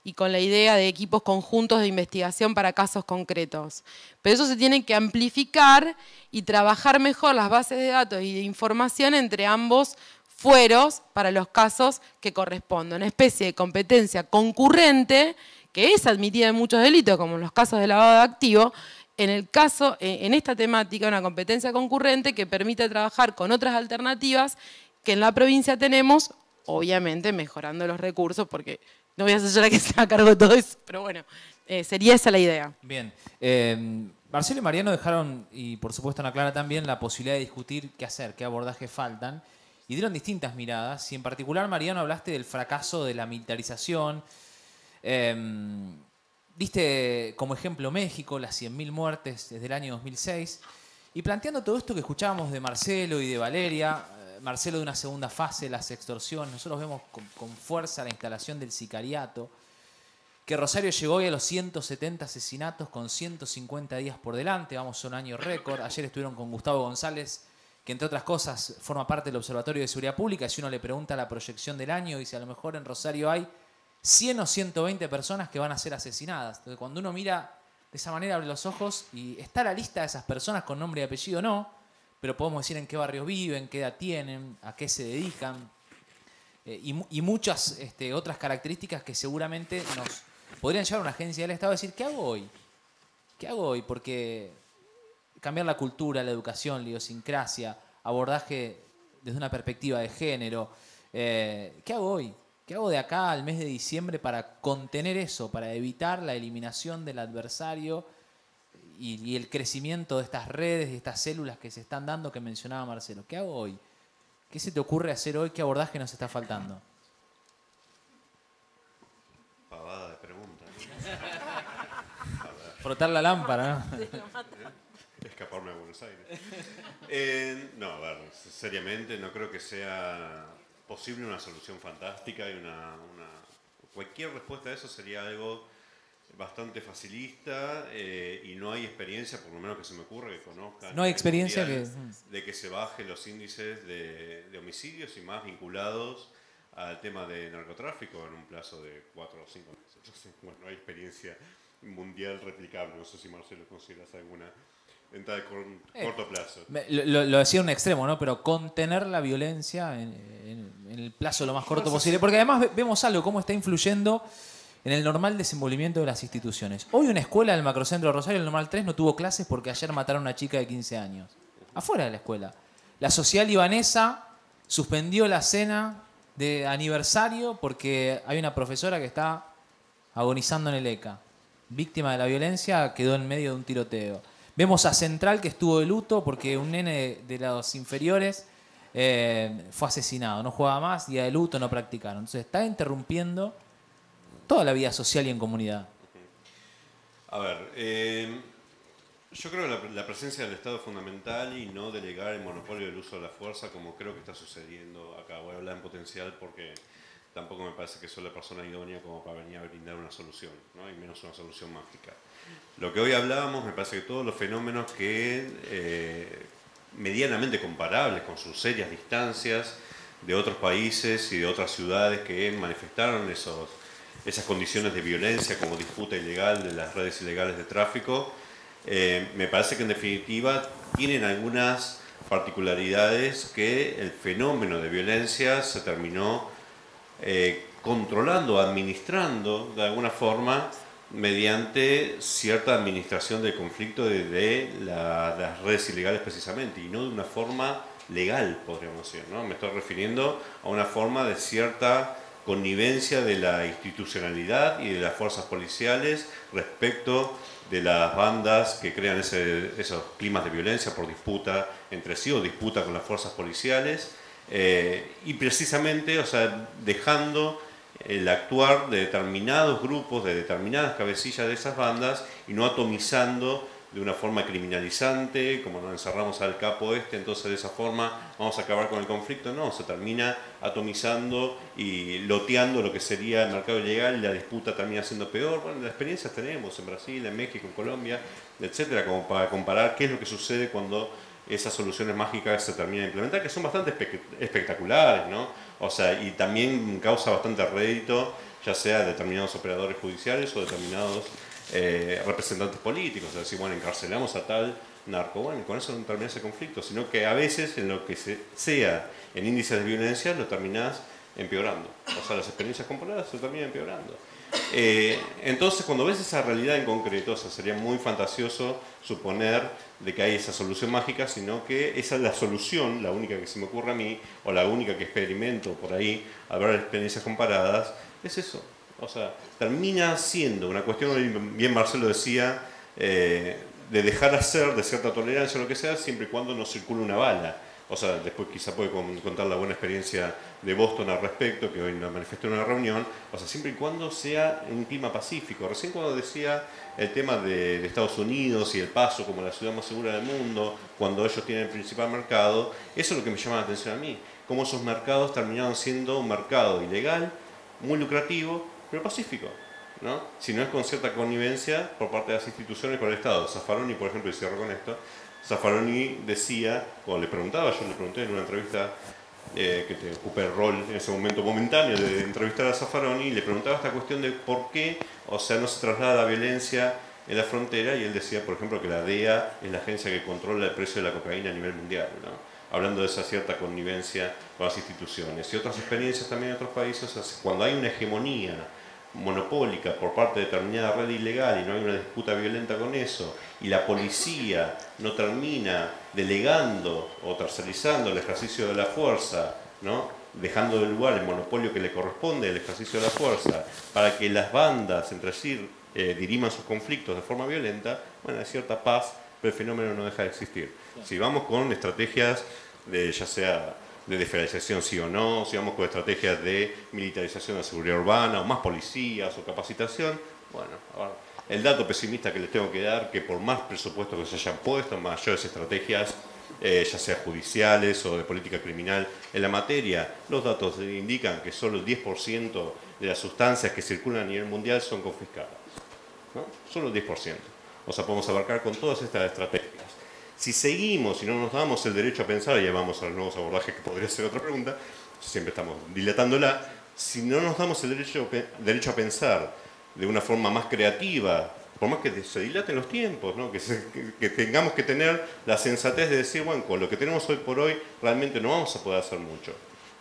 y con la idea de equipos conjuntos de investigación para casos concretos. Pero eso se tiene que amplificar y trabajar mejor las bases de datos y de información entre ambos fueros para los casos que correspondan. Una especie de competencia concurrente que es admitida en muchos delitos, como en los casos de lavado de activos. En esta temática, una competencia concurrente que permite trabajar con otras alternativas que en la provincia tenemos, obviamente mejorando los recursos, porque No voy a ser yo la que se haga cargo de todo eso, pero bueno, sería esa la idea. Bien. Marcelo y Mariano dejaron, y por supuesto Ana Clara también, la posibilidad de discutir qué hacer, qué abordajes faltan, y dieron distintas miradas. Y en particular, Mariano, hablaste del fracaso de la militarización. Diste como ejemplo México, las 100.000 muertes desde el año 2006. Y planteando todo esto que escuchábamos de Marcelo y de Valeria, Marcelo de una segunda fase, las extorsiones, nosotros vemos con fuerza la instalación del sicariato, que Rosario llegó hoy a los 170 asesinatos con 150 días por delante, vamos a un año récord. Ayer estuvieron con Gustavo González, que entre otras cosas forma parte del Observatorio de Seguridad Pública. Si uno le pregunta la proyección del año, dice a lo mejor en Rosario hay 100 o 120 personas que van a ser asesinadas. Entonces cuando uno mira de esa manera, abre los ojos y está la lista de esas personas con nombre y apellido, no, pero podemos decir en qué barrios viven, qué edad tienen, a qué se dedican, y muchas otras características que seguramente nos podrían llevar a una agencia del Estado a decir, ¿qué hago hoy? ¿Qué hago hoy? Porque cambiar la cultura, la educación, la idiosincrasia, abordaje desde una perspectiva de género, ¿qué hago hoy? ¿Qué hago de acá al mes de diciembre para contener eso, para evitar la eliminación del adversario y el crecimiento de estas redes, de estas células que se están dando, que mencionaba Marcelo? ¿Qué hago hoy? ¿Qué se te ocurre hacer hoy? ¿Qué abordaje nos está faltando? Pavada de pregunta. Frotar la lámpara, ¿no? Escaparme a Buenos Aires. No, a ver, seriamente no creo que sea posible una solución fantástica y cualquier respuesta a eso sería algo bastante facilista y no hay experiencia, por lo menos que se me ocurre, que conozcan. No hay experiencia de que se bajen los índices de homicidios y más vinculados al tema de narcotráfico en un plazo de 4 o 5 meses. Entonces, bueno, no hay experiencia mundial replicable. No sé si Marcelo consideras alguna en tal corto plazo. Lo decía un extremo, ¿no? Pero contener la violencia en el plazo lo más corto posible. Porque además vemos algo, cómo está influyendo en el normal desenvolvimiento de las instituciones. Hoy una escuela del macrocentro de Rosario, el Normal 3, no tuvo clases porque ayer mataron a una chica de 15 años. Afuera de la escuela. La social libanesa suspendió la cena de aniversario porque hay una profesora que está agonizando en el ECA. Víctima de la violencia, quedó en medio de un tiroteo. Vemos a Central, que estuvo de luto porque un nene de los inferiores fue asesinado. No jugaba más, día de luto, no practicaron. Entonces está interrumpiendo toda la vida social y en comunidad. A ver, yo creo que la presencia del Estado es fundamental y no delegar el monopolio del uso de la fuerza como creo que está sucediendo acá. Voy a hablar en potencial porque tampoco me parece que soy la persona idónea como para venir a brindar una solución, ¿no? Y menos una solución mágica. Lo que hoy hablábamos, me parece que todos los fenómenos que medianamente comparables con sus serias distancias de otros países y de otras ciudades que manifestaron esas condiciones de violencia como disputa ilegal de las redes ilegales de tráfico, me parece que en definitiva tienen algunas particularidades que el fenómeno de violencia se terminó controlando, administrando de alguna forma mediante cierta administración del conflicto de las redes ilegales precisamente y no de una forma legal, podríamos decir, ¿no? Me estoy refiriendo a una forma de cierta connivencia de la institucionalidad y de las fuerzas policiales respecto de las bandas que crean esos climas de violencia por disputa entre sí o disputa con las fuerzas policiales y precisamente, o sea, dejando el actuar de determinados grupos, de determinadas cabecillas de esas bandas y no atomizando de una forma criminalizante, como nos encerramos al capo entonces de esa forma vamos a acabar con el conflicto. No, se termina atomizando y loteando lo que sería el mercado ilegal y la disputa termina siendo peor. Bueno, las experiencias tenemos en Brasil, en México, en Colombia, etcétera, como para comparar qué es lo que sucede cuando esas soluciones mágicas se terminan de implementar, que son bastante espectaculares, ¿no? O sea, y también causa bastante rédito, ya sea de determinados operadores judiciales o determinados representantes políticos. Es decir, bueno, encarcelamos a tal narco, bueno, con eso no termina ese conflicto, sino que a veces en lo que sea en índices de violencia lo terminás empeorando. O sea, las experiencias comparadas se terminan empeorando. Entonces, cuando ves esa realidad en concreto, o sea, sería muy fantasioso suponer de que hay esa solución mágica, sino que esa es la solución, la única que se me ocurre a mí, o la única que experimento por ahí al ver experiencias comparadas, es eso. O sea, termina siendo una cuestión, bien Marcelo decía, de dejar hacer, de cierta tolerancia o lo que sea, siempre y cuando no circule una bala. O sea, después quizá puede contar la buena experiencia de Boston al respecto, que hoy nos manifestó en una reunión. O sea, siempre y cuando sea en un clima pacífico. Recién cuando decía el tema de Estados Unidos y el Paso como la ciudad más segura del mundo, cuando ellos tienen el principal mercado, eso es lo que me llama la atención a mí. Cómo esos mercados terminaron siendo un mercado ilegal, muy lucrativo, pero pacífico, ¿no? Si no es con cierta connivencia por parte de las instituciones con el Estado. Zaffaroni, por ejemplo, y cierro con esto, Zaffaroni decía, cuando le preguntaba, yo le pregunté en una entrevista que te ocupé el rol en ese momento momentáneo de entrevistar a Zaffaroni, y le preguntaba esta cuestión de por qué, o sea, no se traslada la violencia en la frontera, y él decía, por ejemplo, que la DEA es la agencia que controla el precio de la cocaína a nivel mundial, ¿no? Hablando de esa cierta connivencia con las instituciones. Y otras experiencias también en otros países, cuando hay una hegemonía monopólica por parte de determinada red ilegal y no hay una disputa violenta con eso, y la policía no termina delegando o tercerizando el ejercicio de la fuerza, ¿no? Dejando de lugar el monopolio que le corresponde al ejercicio de la fuerza, para que las bandas entre sí diriman sus conflictos de forma violenta, bueno, hay cierta paz, pero el fenómeno no deja de existir. Si vamos con estrategias de, ya sea de desfederalización sí o no, si vamos con estrategias de militarización de la seguridad urbana, o más policías, o capacitación, bueno, ahora, el dato pesimista que les tengo que dar, que por más presupuestos que se hayan puesto, mayores estrategias, ya sea judiciales o de política criminal en la materia, los datos indican que solo el 10% de las sustancias que circulan a nivel mundial son confiscadas, ¿no? Solo el 10%. O sea, podemos abarcar con todas estas estrategias. Si seguimos y no nos damos el derecho a pensar, y ya vamos a los nuevos abordajes que podría ser otra pregunta, siempre estamos dilatándola, si no nos damos el derecho a pensar de una forma más creativa, por más que se dilaten los tiempos, ¿no? que tengamos que tener la sensatez de decir, bueno, con lo que tenemos hoy por hoy realmente no vamos a poder hacer mucho,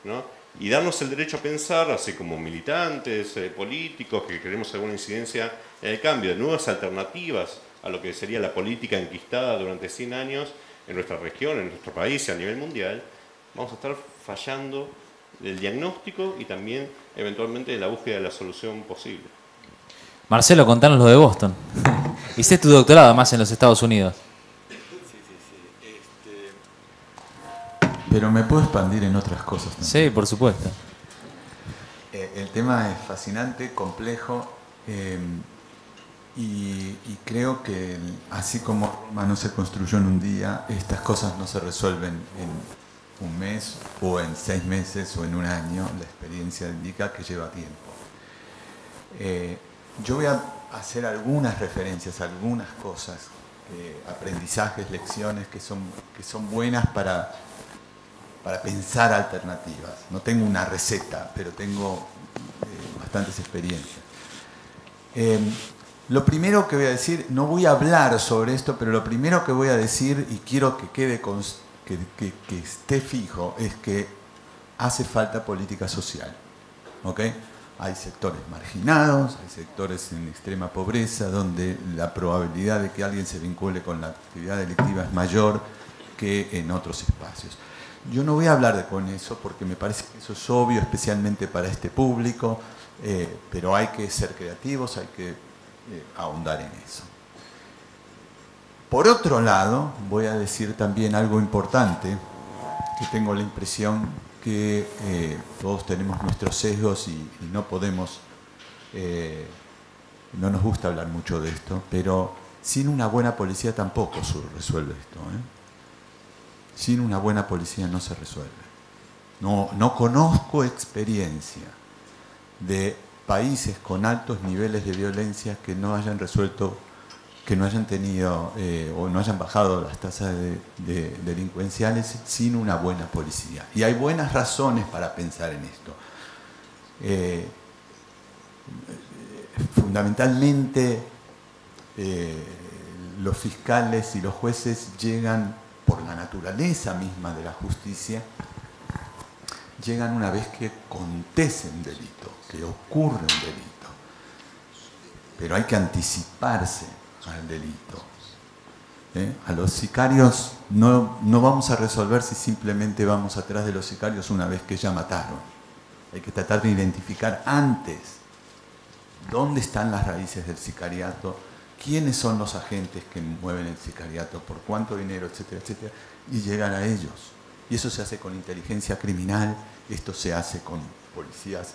¿no? Y darnos el derecho a pensar, así como militantes, políticos, que queremos alguna incidencia en el cambio, de nuevas alternativas a lo que sería la política enquistada durante 100 años en nuestra región, en nuestro país y a nivel mundial, vamos a estar fallando del diagnóstico y también eventualmente de la búsqueda de la solución posible. Marcelo, contanos lo de Boston. Hiciste tu doctorado además en los Estados Unidos. Pero me puedo expandir en otras cosas también. Sí, por supuesto. El tema es fascinante, complejo, y creo que así como Roma no se construyó en un día, estas cosas no se resuelven en un mes o en 6 meses o en un año. La experiencia indica que lleva tiempo. Yo voy a hacer algunas referencias, algunas cosas, aprendizajes, lecciones que son buenas para pensar alternativas. No tengo una receta, pero tengo bastantes experiencias. Lo primero que voy a decir, no voy a hablar sobre esto, pero lo primero que voy a decir, y quiero que quede que esté fijo, es que hace falta política social. ¿Ok? Hay sectores marginados, hay sectores en extrema pobreza, donde la probabilidad de que alguien se vincule con la actividad delictiva es mayor que en otros espacios. Yo no voy a hablar con eso porque me parece que eso es obvio, especialmente para este público, pero hay que ser creativos, hay que ahondar en eso. Por otro lado, voy a decir también algo importante, que tengo la impresión que todos tenemos nuestros sesgos y no podemos, no nos gusta hablar mucho de esto, pero sin una buena policía tampoco se resuelve esto, Sin una buena policía no se resuelve. No conozco experiencia de países con altos niveles de violencia que no hayan resuelto, que no hayan tenido o no hayan bajado las tasas de delincuenciales sin una buena policía. Y hay buenas razones para pensar en esto. Fundamentalmente, los fiscales y los jueces llegan, por la naturaleza misma de la justicia, llegan una vez que acontece un delito, que ocurre un delito. Pero hay que anticiparse al delito. A los sicarios no vamos a resolver si simplemente vamos atrás de los sicarios una vez que ya mataron. Hay que tratar de identificar antes dónde están las raíces del sicariato, quiénes son los agentes que mueven el sicariato, por cuánto dinero, etcétera, etcétera, y llegan a ellos. Y eso se hace con inteligencia criminal, esto se hace con policías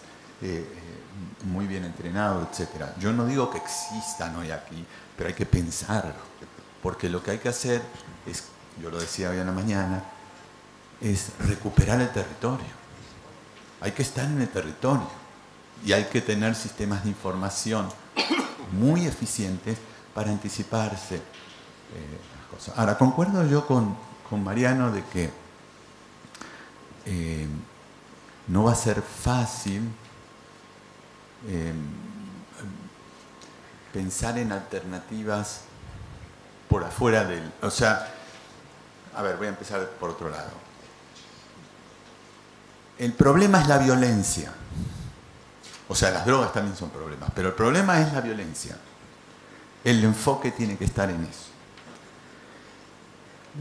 muy bien entrenados, etcétera. Yo no digo que existan hoy aquí, pero hay que pensarlo, porque lo que hay que hacer es, yo lo decía hoy en la mañana, es recuperar el territorio. Hay que estar en el territorio y hay que tener sistemas de información muy eficientes para anticiparse las cosas. Ahora, concuerdo yo con Mariano de que no va a ser fácil pensar en alternativas por afuera del... O sea, a ver, voy a empezar por otro lado. El problema es la violencia. O sea, las drogas también son problemas, pero el problema es la violencia. El enfoque tiene que estar en eso.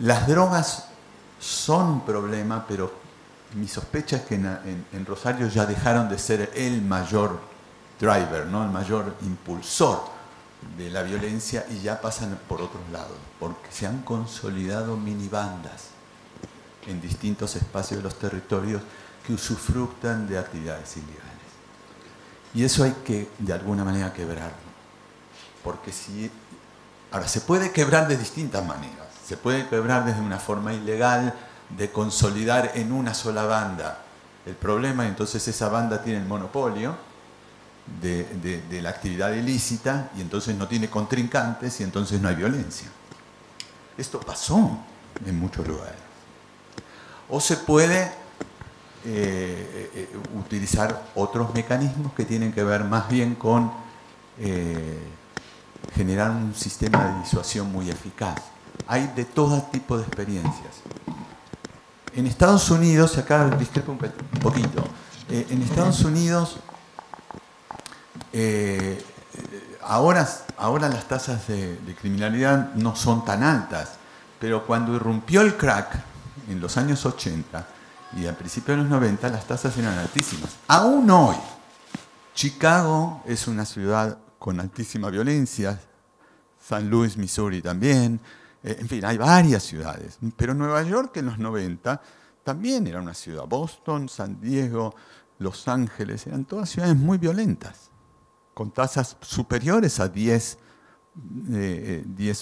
Las drogas son un problema, pero mi sospecha es que en Rosario ya dejaron de ser el mayor driver, ¿no? El mayor impulsor de la violencia y ya pasan por otros lados, porque se han consolidado minibandas en distintos espacios de los territorios que usufructan de actividades ilegales. Y eso hay que, de alguna manera, quebrarlo. Porque si... Ahora, se puede quebrar de distintas maneras. Se puede quebrar desde una forma ilegal, de consolidar en una sola banda el problema, y entonces esa banda tiene el monopolio de la actividad ilícita, y entonces no tiene contrincantes, y entonces no hay violencia. Esto pasó en muchos lugares. O se puede utilizar otros mecanismos que tienen que ver más bien con generar un sistema de disuasión muy eficaz. Hay de todo tipo de experiencias. En Estados Unidos, acá discrepo un poquito, en Estados Unidos ahora las tasas de criminalidad no son tan altas, pero cuando irrumpió el crack en los años 80 y al principio de los 90, las tasas eran altísimas. Aún hoy, Chicago es una ciudad con altísima violencia, San Luis, Missouri también, en fin, hay varias ciudades. Pero Nueva York en los 90 también era una ciudad. Boston, San Diego, Los Ángeles, eran todas ciudades muy violentas, con tasas superiores a 10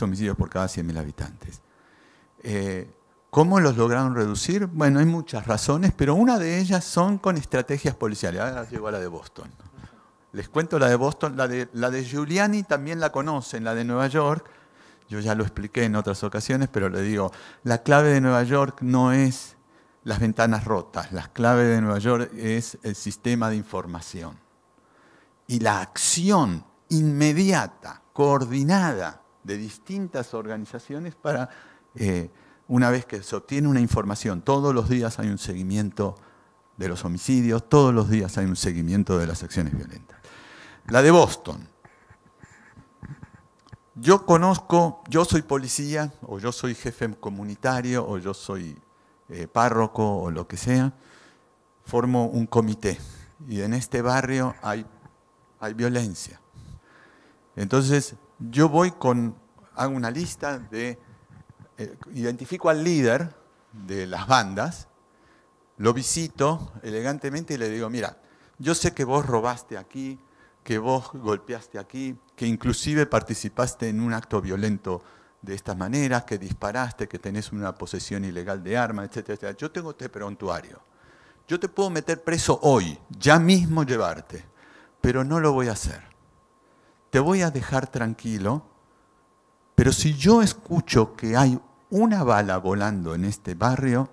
homicidios por cada 100.000 habitantes. ¿Cómo los lograron reducir? Bueno, hay muchas razones, pero una de ellas son con estrategias policiales. Ahora llego a la de Boston. Les cuento la de Boston. La de Giuliani también la conocen, la de Nueva York. Yo ya lo expliqué en otras ocasiones, pero le digo, la clave de Nueva York no es las ventanas rotas. La clave de Nueva York es el sistema de información. Y la acción inmediata, coordinada de distintas organizaciones para... una vez que se obtiene una información, todos los días hay un seguimiento de los homicidios, todos los días hay un seguimiento de las acciones violentas. La de Boston. Yo soy policía, o yo soy jefe comunitario, o yo soy párroco, o lo que sea, formo un comité. Y en este barrio hay violencia. Entonces, yo hago una lista de... identifico al líder de las bandas, lo visito elegantemente y le digo, mira, yo sé que vos robaste aquí, que vos golpeaste aquí, que inclusive participaste en un acto violento de estas maneras, que disparaste, que tenés una posesión ilegal de armas, etcétera, etcétera. Yo tengo este prontuario. Yo te puedo meter preso hoy, ya mismo llevarte, pero no lo voy a hacer. Te voy a dejar tranquilo. Pero si yo escucho que hay una bala volando en este barrio,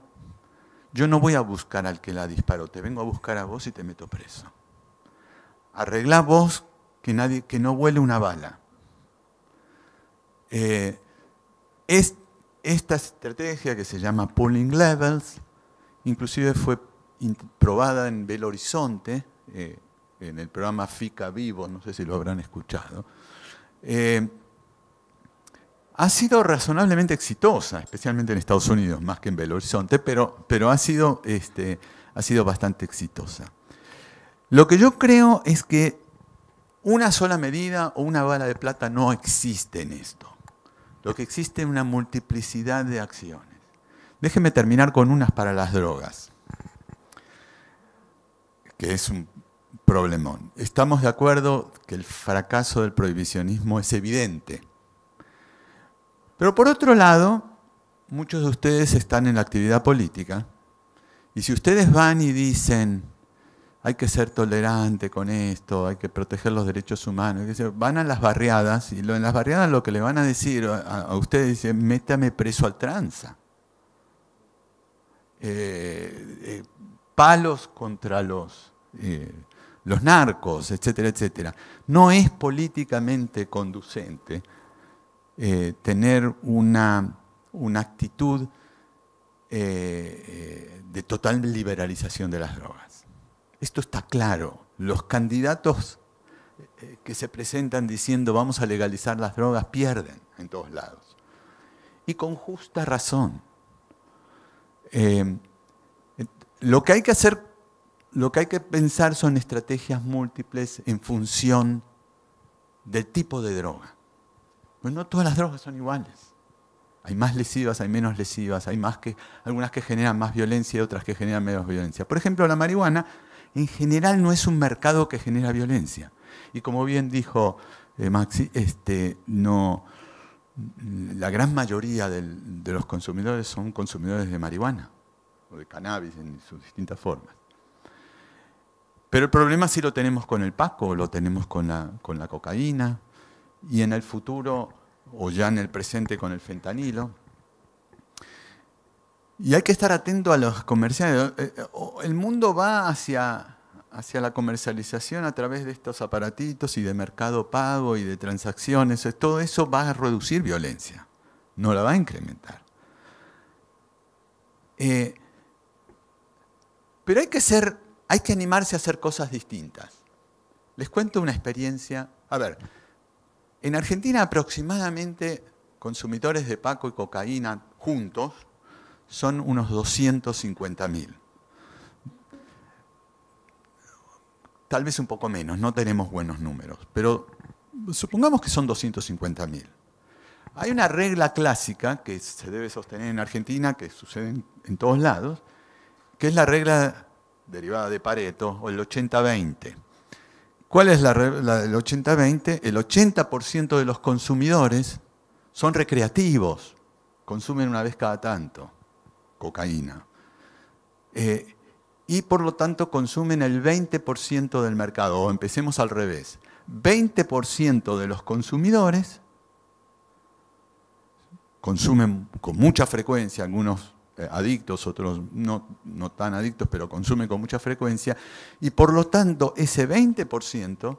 yo no voy a buscar al que la disparó, te vengo a buscar a vos y te meto preso. Arreglá vos que no vuele una bala. Esta estrategia que se llama pooling levels, inclusive fue probada en Belo Horizonte, en el programa FICA Vivo, no sé si lo habrán escuchado. Ha sido razonablemente exitosa, especialmente en Estados Unidos, más que en Belo Horizonte, pero ha sido bastante exitosa. Lo que yo creo es que una sola medida o una bala de plata no existe en esto. Lo que existe es una multiplicidad de acciones. Déjenme terminar con unas para las drogas, que es un problemón. Estamos de acuerdo que el fracaso del prohibicionismo es evidente. Pero por otro lado, muchos de ustedes están en la actividad política, y si ustedes van y dicen, hay que ser tolerante con esto, hay que proteger los derechos humanos, van a las barriadas, y en las barriadas lo que le van a decir a ustedes es, métame preso al tranza. Palos contra los narcos, etcétera, etcétera. No es políticamente conducente tener una actitud de total liberalización de las drogas. Esto está claro. Los candidatos que se presentan diciendo vamos a legalizar las drogas pierden en todos lados. Y con justa razón. Lo que hay que hacer, lo que hay que pensar son estrategias múltiples en función del tipo de droga. Pues no todas las drogas son iguales. Hay más lesivas, hay menos lesivas, hay algunas que generan más violencia y otras que generan menos violencia. Por ejemplo, la marihuana en general no es un mercado que genera violencia. Y como bien dijo Maxi, la gran mayoría de los consumidores son consumidores de marihuana o de cannabis en sus distintas formas. Pero el problema sí lo tenemos con el Paco, lo tenemos con la cocaína y en el futuro o ya en el presente con el fentanilo. Y hay que estar atento a los comerciales. El mundo va hacia la comercialización a través de estos aparatitos y de mercado pago y de transacciones. Todo eso va a reducir violencia, no la va a incrementar. Pero hay que animarse a hacer cosas distintas. Les cuento una experiencia. A ver, en Argentina aproximadamente consumidores de Paco y cocaína juntos son unos 250.000. Tal vez un poco menos, no tenemos buenos números, pero supongamos que son 250.000. Hay una regla clásica que se debe sostener en Argentina, que sucede en todos lados, que es la regla derivada de Pareto, o el 80-20. ¿Cuál es la regla del 80-20? El 80% de los consumidores son recreativos, consumen una vez cada tanto cocaína. Y por lo tanto consumen el 20% del mercado, o empecemos al revés. 20% de los consumidores consumen con mucha frecuencia, algunos adictos, otros no tan adictos, pero consumen con mucha frecuencia, y por lo tanto ese 20%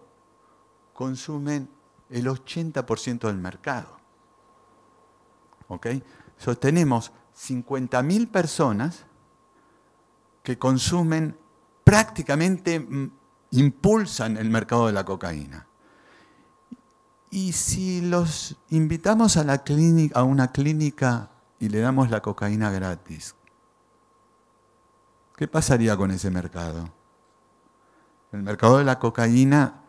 consumen el 80% del mercado. ¿Ok? Entonces tenemos 50.000 personas que consumen, prácticamente impulsan el mercado de la cocaína. Y si los invitamos a una clínica y le damos la cocaína gratis, ¿qué pasaría con ese mercado? El mercado de la cocaína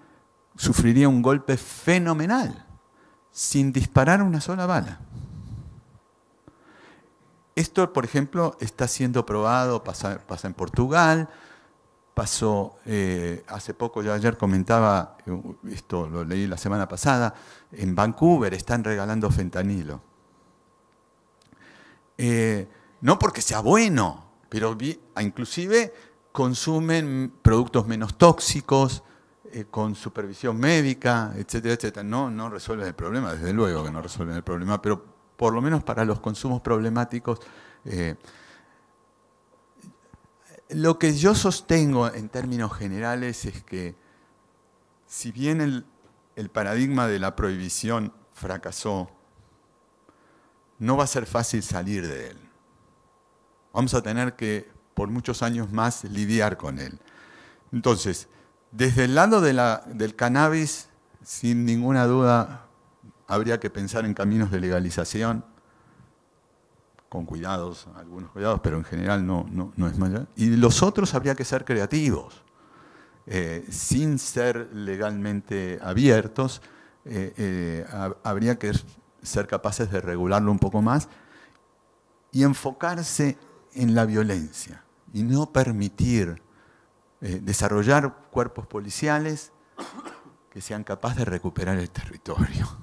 sufriría un golpe fenomenal, sin disparar una sola bala. Esto, por ejemplo, está siendo probado, pasa en Portugal, pasó hace poco, yo ayer comentaba, esto lo leí la semana pasada, en Vancouver están regalando fentanilo. No porque sea bueno, pero inclusive consumen productos menos tóxicos, con supervisión médica, etcétera, etcétera. No resuelven el problema, desde luego que no resuelven el problema, pero por lo menos para los consumos problemáticos. Lo que yo sostengo en términos generales es que si bien el paradigma de la prohibición fracasó, no va a ser fácil salir de él. Vamos a tener que, por muchos años más, lidiar con él. Entonces, desde el lado del cannabis, sin ninguna duda, habría que pensar en caminos de legalización, con cuidados, algunos cuidados, pero en general no es mayor. Y los otros habría que ser creativos. sin ser legalmente abiertos, habría que ser capaces de regularlo un poco más y enfocarse en la violencia y no permitir desarrollar cuerpos policiales que sean capaces de recuperar el territorio.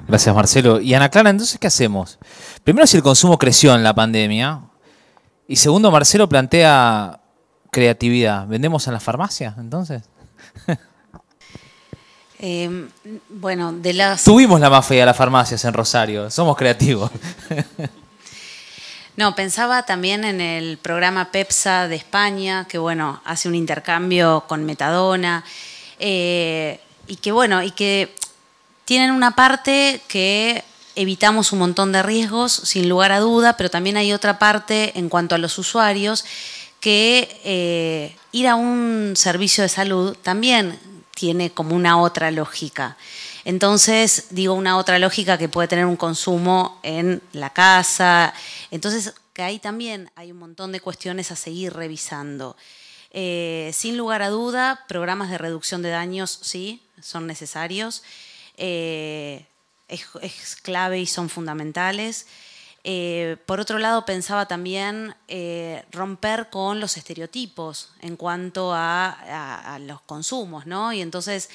Gracias, Marcelo. Y Ana Clara, entonces, ¿qué hacemos? Primero, si el consumo creció en la pandemia. Y segundo, Marcelo plantea creatividad. ¿Vendemos en las farmacias, entonces? Bueno, de las... Tuvimos la mafia de las farmacias en Rosario. Somos creativos. No, pensaba también en el programa PEPSA de España, que bueno, hace un intercambio con metadona, y que tienen una parte que evitamos un montón de riesgos, sin lugar a duda, pero también hay otra parte en cuanto a los usuarios, que ir a un servicio de salud también tiene como una otra lógica. Entonces, digo, una otra lógica que puede tener un consumo en la casa. Entonces, que ahí también hay un montón de cuestiones a seguir revisando. Sin lugar a duda, programas de reducción de daños, sí, son necesarios. Es clave y son fundamentales. Por otro lado, pensaba también romper con los estereotipos en cuanto a los consumos, ¿no? Y entonces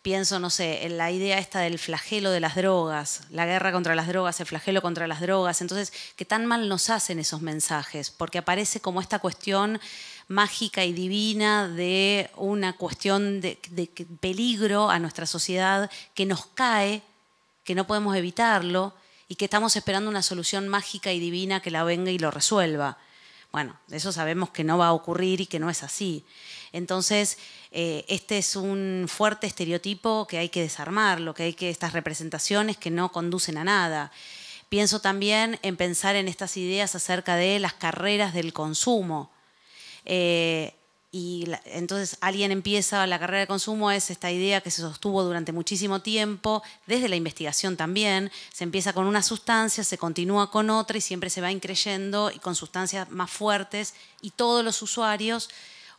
pienso, no sé, en la idea esta del flagelo de las drogas, la guerra contra las drogas, el flagelo contra las drogas. Entonces, ¿qué tan mal nos hacen esos mensajes? Porque aparece como esta cuestión mágica y divina de una cuestión de peligro a nuestra sociedad que nos cae, que no podemos evitarlo y que estamos esperando una solución mágica y divina que la venga y lo resuelva. Bueno, eso sabemos que no va a ocurrir y que no es así. Entonces, este es un fuerte estereotipo que hay que desarmarlo, estas representaciones que no conducen a nada. Pienso también en pensar en estas ideas acerca de las carreras del consumo. Entonces alguien empieza, la carrera de consumo es esta idea que se sostuvo durante muchísimo tiempo, desde la investigación también, se empieza con una sustancia, se continúa con otra y siempre se va increyendo y con sustancias más fuertes y todos los usuarios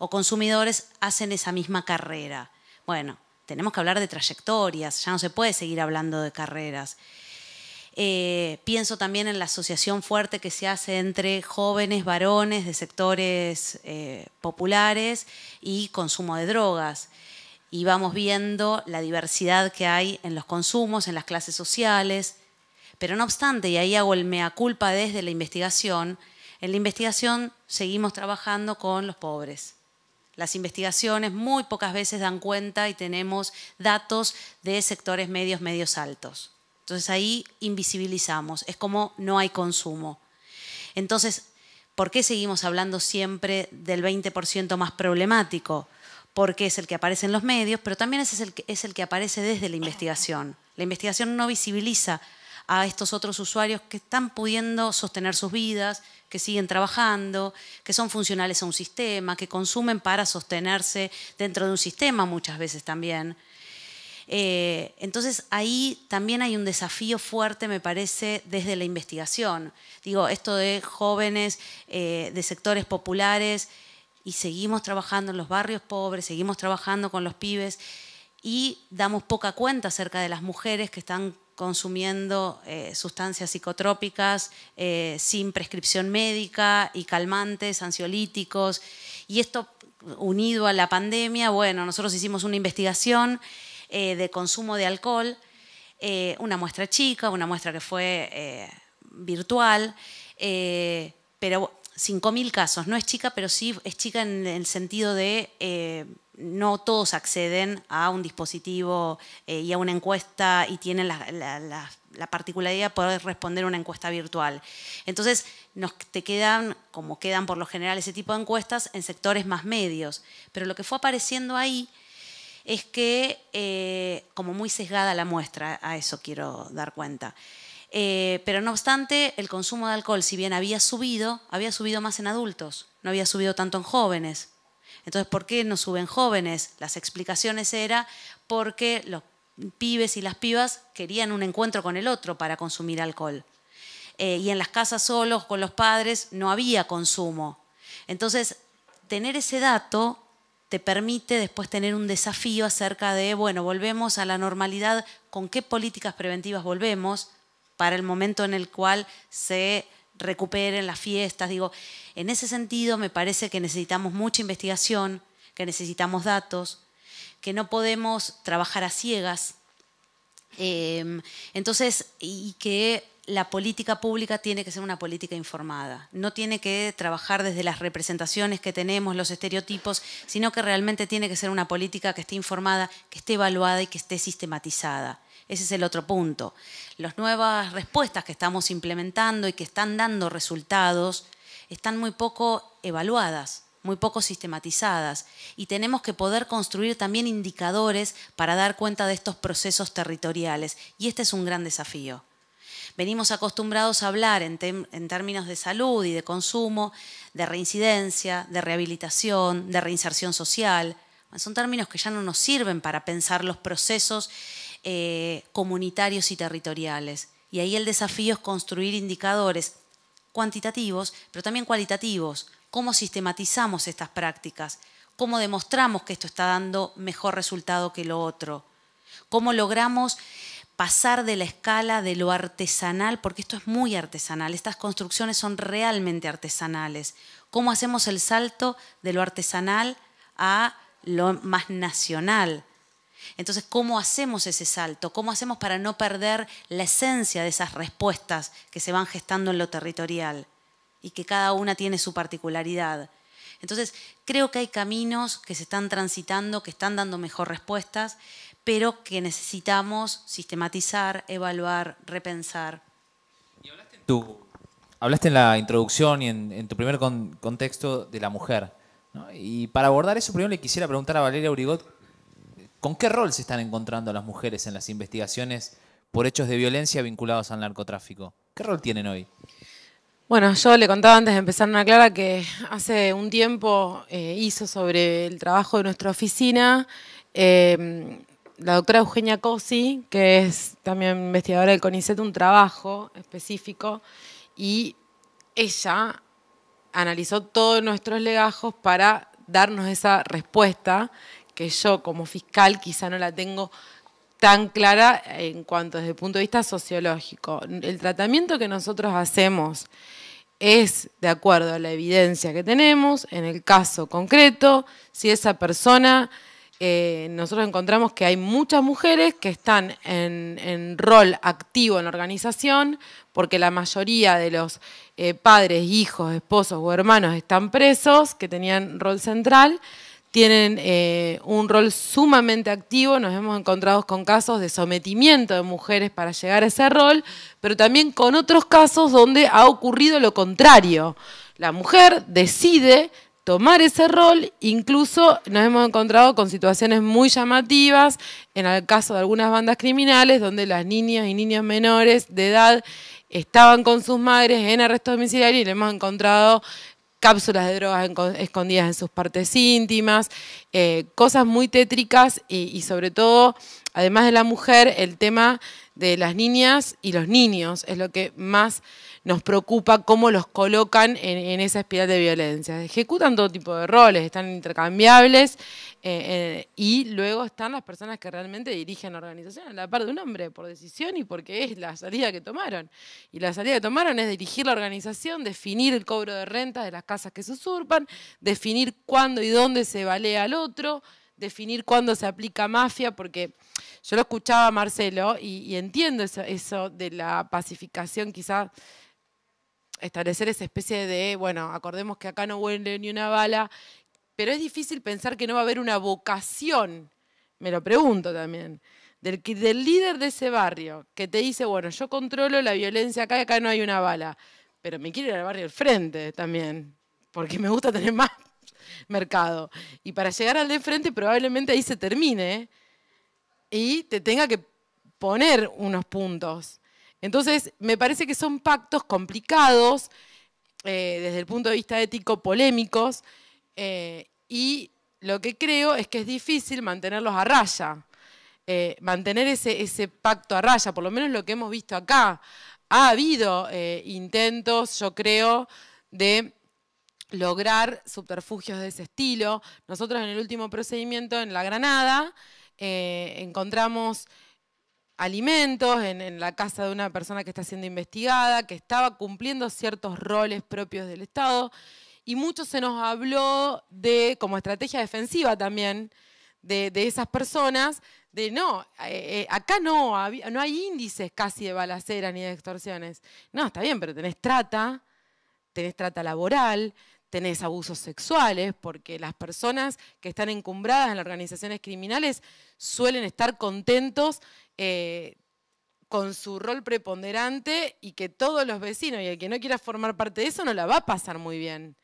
o consumidores hacen esa misma carrera. Bueno, tenemos que hablar de trayectorias, ya no se puede seguir hablando de carreras. Pienso también en la asociación fuerte que se hace entre jóvenes varones de sectores populares y consumo de drogas. Y vamos viendo la diversidad que hay en los consumos, en las clases sociales. Pero no obstante, y ahí hago el mea culpa desde la investigación, en la investigación seguimos trabajando con los pobres. Las investigaciones muy pocas veces dan cuenta y tenemos datos de sectores medios, medios altos. Entonces ahí invisibilizamos, es como no hay consumo. Entonces, ¿por qué seguimos hablando siempre del 20% más problemático? Porque es el que aparece en los medios, pero también es el que aparece desde la investigación. La investigación no visibiliza a estos otros usuarios que están pudiendo sostener sus vidas, que siguen trabajando, que son funcionales a un sistema, que consumen para sostenerse dentro de un sistema muchas veces también. Entonces ahí también hay un desafío fuerte, me parece, desde la investigación. Digo, esto de jóvenes de sectores populares y seguimos trabajando en los barrios pobres, seguimos trabajando con los pibes y damos poca cuenta acerca de las mujeres que están consumiendo sustancias psicotrópicas sin prescripción médica y calmantes, ansiolíticos. Y esto unido a la pandemia, bueno, nosotros hicimos una investigación de consumo de alcohol, una muestra chica, una muestra que fue virtual, pero 5.000 casos. No es chica, pero sí es chica en el sentido de no todos acceden a un dispositivo y a una encuesta y tienen la particularidad de poder responder a una encuesta virtual. Entonces, te quedan, como quedan por lo general ese tipo de encuestas, en sectores más medios. Pero lo que fue apareciendo ahí es que, como muy sesgada la muestra, a eso quiero dar cuenta. Pero no obstante, el consumo de alcohol, si bien había subido más en adultos, no había subido tanto en jóvenes. Entonces, ¿por qué no suben jóvenes? Las explicaciones eran porque los pibes y las pibas querían un encuentro con el otro para consumir alcohol. Y en las casas solos, con los padres, no había consumo. Entonces, tener ese dato te permite después tener un desafío acerca de, bueno, volvemos a la normalidad, ¿con qué políticas preventivas volvemos para el momento en el cual se recuperen las fiestas? Digo, en ese sentido me parece que necesitamos mucha investigación, que necesitamos datos, que no podemos trabajar a ciegas. Entonces, y que la política pública tiene que ser una política informada. No tiene que trabajar desde las representaciones que tenemos, los estereotipos, sino que realmente tiene que ser una política que esté informada, que esté evaluada y que esté sistematizada. Ese es el otro punto. Las nuevas respuestas que estamos implementando y que están dando resultados están muy poco evaluadas, muy poco sistematizadas, y tenemos que poder construir también indicadores para dar cuenta de estos procesos territoriales, y este es un gran desafío. Venimos acostumbrados a hablar en términos de salud y de consumo, de reincidencia, de rehabilitación, de reinserción social. Son términos que ya no nos sirven para pensar los procesos comunitarios y territoriales. Y ahí el desafío es construir indicadores cuantitativos, pero también cualitativos. ¿Cómo sistematizamos estas prácticas? ¿Cómo demostramos que esto está dando mejor resultado que lo otro? ¿Cómo logramos pasar de la escala de lo artesanal, porque esto es muy artesanal, estas construcciones son realmente artesanales? ¿Cómo hacemos el salto de lo artesanal a lo más nacional? Entonces, ¿cómo hacemos ese salto? ¿Cómo hacemos para no perder la esencia de esas respuestas que se van gestando en lo territorial y que cada una tiene su particularidad? Entonces, creo que hay caminos que se están transitando, que están dando mejor respuestas, pero que necesitamos sistematizar, evaluar, repensar. Y hablaste en la introducción y en tu primer contexto de la mujer, ¿no? Y para abordar eso, primero le quisiera preguntar a Valeria Urigot, ¿con qué rol se están encontrando las mujeres en las investigaciones por hechos de violencia vinculados al narcotráfico? ¿Qué rol tienen hoy? Bueno, yo le contaba antes de empezar a Clara que hace un tiempo hizo sobre el trabajo de nuestra oficina la doctora Eugenia Cosi, que es también investigadora del CONICET, un trabajo específico, y ella analizó todos nuestros legajos para darnos esa respuesta que yo como fiscal quizá no la tengo tan clara en cuanto desde el punto de vista sociológico. El tratamiento que nosotros hacemos es de acuerdo a la evidencia que tenemos, en el caso concreto, si esa persona, nosotros encontramos que hay muchas mujeres que están en rol activo en la organización, porque la mayoría de los padres, hijos, esposos o hermanos están presos, que tenían rol central, tienen un rol sumamente activo. Nos hemos encontrado con casos de sometimiento de mujeres para llegar a ese rol, pero también con otros casos donde ha ocurrido lo contrario. La mujer decide tomar ese rol, incluso nos hemos encontrado con situaciones muy llamativas, en el caso de algunas bandas criminales, donde las niñas y niños menores de edad estaban con sus madres en arresto domiciliario y le hemos encontrado cápsulas de drogas escondidas en sus partes íntimas, cosas muy tétricas y sobre todo, además de la mujer, el tema de las niñas y los niños es lo que más nos preocupa, cómo los colocan en esa espiral de violencia. Ejecutan todo tipo de roles, están intercambiables y luego están las personas que realmente dirigen la organización a la par de un hombre, por decisión y porque es la salida que tomaron. Y la salida que tomaron es dirigir la organización, definir el cobro de rentas de las casas que se usurpan, definir cuándo y dónde se balea al otro, definir cuándo se aplica mafia, porque yo lo escuchaba a Marcelo y entiendo eso de la pacificación, quizás establecer esa especie de, bueno, acordemos que acá no huele ni una bala, pero es difícil pensar que no va a haber una vocación, me lo pregunto también, del líder de ese barrio, que te dice, bueno, yo controlo la violencia acá y acá no hay una bala, pero me quiero ir al barrio del frente también, porque me gusta tener más mercado. Y para llegar al de frente probablemente ahí se termine y te tenga que poner unos puntos. Entonces, me parece que son pactos complicados, desde el punto de vista ético, polémicos, y lo que creo es que es difícil mantenerlos a raya, mantener ese pacto a raya, por lo menos lo que hemos visto acá. Ha habido intentos, yo creo, de lograr subterfugios de ese estilo. Nosotros en el último procedimiento en La Granada encontramos alimentos en la casa de una persona que está siendo investigada, que estaba cumpliendo ciertos roles propios del Estado, y mucho se nos habló de, como estrategia defensiva también, de esas personas, de no, acá no hay índices casi de balaceras ni de extorsiones. No, está bien, pero tenés trata laboral, tenés abusos sexuales, porque las personas que están encumbradas en las organizaciones criminales suelen estar contentos con su rol preponderante, y que todos los vecinos y el que no quiera formar parte de eso no la va a pasar muy bien.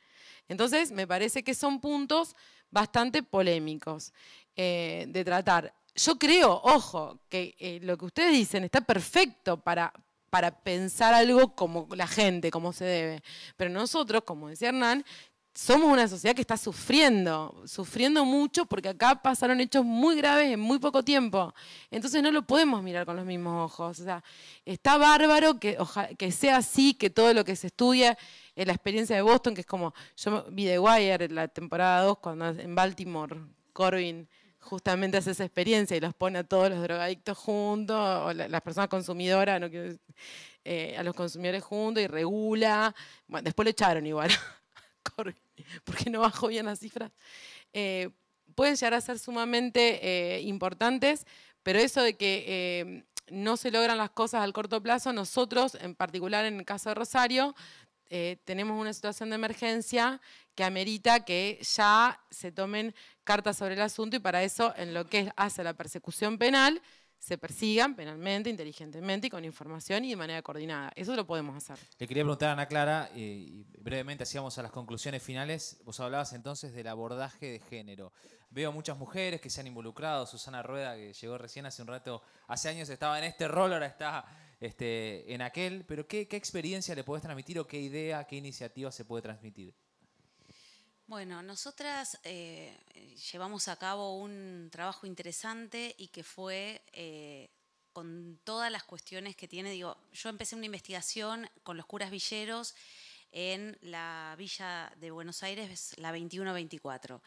Entonces, me parece que son puntos bastante polémicos de tratar. Yo creo, ojo, que lo que ustedes dicen está perfecto para pensar algo como la gente, como se debe. Pero nosotros, como decía Hernán, somos una sociedad que está sufriendo mucho, porque acá pasaron hechos muy graves en muy poco tiempo. Entonces no lo podemos mirar con los mismos ojos. O sea, está bárbaro que sea así, que todo lo que se estudia en la experiencia de Boston, que es como, yo vi The Wire en la temporada 2, cuando en Baltimore, Corbin justamente hace esa experiencia y los pone a todos los drogadictos juntos, o las personas consumidoras, no quiero decir, a los consumidores juntos, y regula. Bueno, después lo echaron igual, porque no bajó bien las cifras. Pueden llegar a ser sumamente importantes, pero eso de que no se logran las cosas al corto plazo, nosotros, en particular en el caso de Rosario, tenemos una situación de emergencia que amerita que ya se tomen cartas sobre el asunto, y para eso, en lo que hace la persecución penal, se persigan penalmente, inteligentemente y con información y de manera coordinada. Eso lo podemos hacer. Le quería preguntar a Ana Clara, y brevemente hacíamos a las conclusiones finales. Vos hablabas entonces del abordaje de género. Veo muchas mujeres que se han involucrado. Susana Rueda, que llegó recién hace un rato, hace años estaba en este rol, ahora está en aquel. Pero ¿qué experiencia le podés transmitir, o qué idea, qué iniciativa se puede transmitir? Bueno, nosotras llevamos a cabo un trabajo interesante, y que fue con todas las cuestiones que tiene. Digo, yo empecé una investigación con los curas villeros en la villa de Buenos Aires, la 21-24,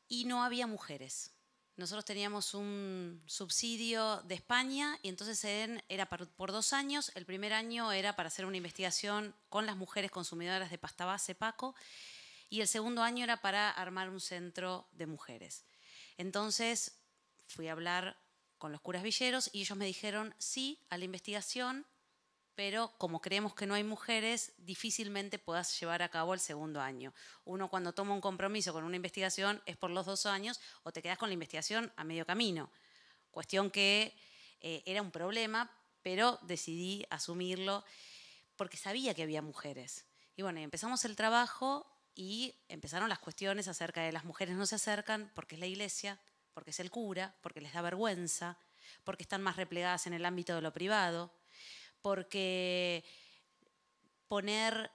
y no había mujeres. Nosotros teníamos un subsidio de España, y entonces era por 2 años. El primer año era para hacer una investigación con las mujeres consumidoras de pasta base, Paco, y el segundo año era para armar un centro de mujeres. Entonces fui a hablar con los curas villeros y ellos me dijeron sí a la investigación, pero como creemos que no hay mujeres, difícilmente puedas llevar a cabo el segundo año. Uno, cuando toma un compromiso con una investigación, es por los 2 años, o te quedas con la investigación a medio camino. Cuestión que era un problema, pero decidí asumirlo porque sabía que había mujeres. Y bueno, empezamos el trabajo, y empezaron las cuestiones acerca de las mujeres no se acercan porque es la iglesia, porque es el cura, porque les da vergüenza, porque están más replegadas en el ámbito de lo privado, porque poner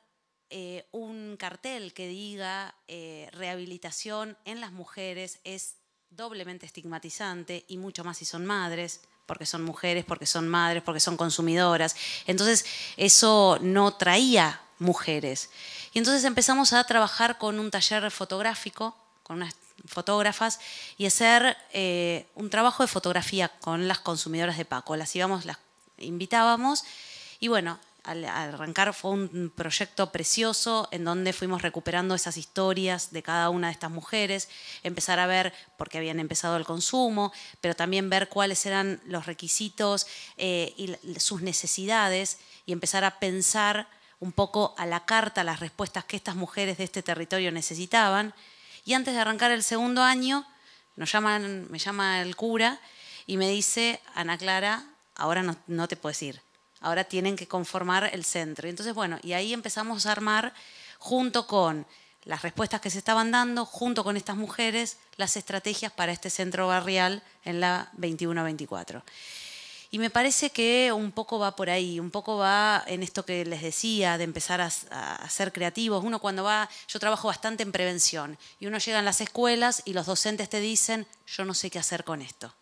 un cartel que diga rehabilitación en las mujeres es doblemente estigmatizante, y mucho más si son madres, porque son mujeres, porque son madres, porque son consumidoras. Entonces eso no traía mujeres. Y entonces empezamos a trabajar con un taller fotográfico, con unas fotógrafas, y hacer un trabajo de fotografía con las consumidoras de Paco. Las invitábamos, y bueno, al arrancar fue un proyecto precioso en donde fuimos recuperando esas historias de cada una de estas mujeres, empezar a ver por qué habían empezado el consumo, pero también ver cuáles eran los requisitos y sus necesidades, y empezar a pensar un poco a la carta las respuestas que estas mujeres de este territorio necesitaban. Y antes de arrancar el segundo año, me llama el cura y me dice: Ana Clara, ahora no te puedes ir, ahora tienen que conformar el centro. Y entonces, bueno, y ahí empezamos a armar, junto con las respuestas que se estaban dando, junto con estas mujeres, las estrategias para este centro barrial en la 21-24. Y me parece que un poco va por ahí, un poco va en esto que les decía, de empezar a ser creativos. Uno cuando va, yo trabajo bastante en prevención, y uno llega a las escuelas y los docentes te dicen: yo no sé qué hacer con esto.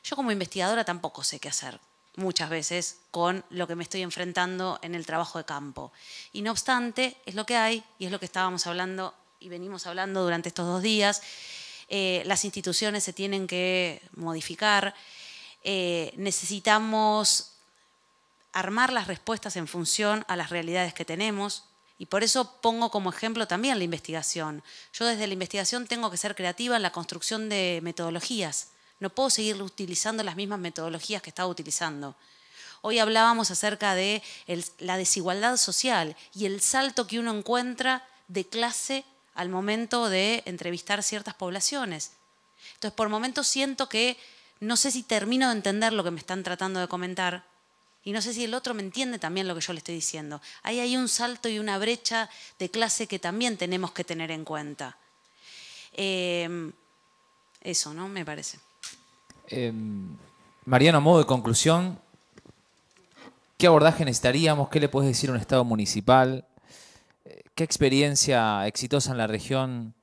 Yo como investigadora tampoco sé qué hacer. muchas veces con lo que me estoy enfrentando en el trabajo de campo. Y no obstante, es lo que hay y es lo que estábamos hablando y venimos hablando durante estos 2 días. Las instituciones se tienen que modificar, necesitamos armar las respuestas en función a las realidades que tenemos y por eso pongo como ejemplo también la investigación. Yo desde la investigación tengo que ser creativa en la construcción de metodologías. No puedo seguir utilizando las mismas metodologías que estaba utilizando. Hoy hablábamos acerca de la desigualdad social y el salto que uno encuentra de clase al momento de entrevistar ciertas poblaciones. Entonces, por momentos siento que no sé si termino de entender lo que me están tratando de comentar y no sé si el otro me entiende también lo que yo le estoy diciendo. Ahí hay un salto y una brecha de clase que también tenemos que tener en cuenta. Eso, ¿no? Me parece. Mariano, a modo de conclusión, ¿qué abordaje necesitaríamos? ¿Qué le puedes decir a un Estado municipal? ¿Qué experiencia exitosa en la región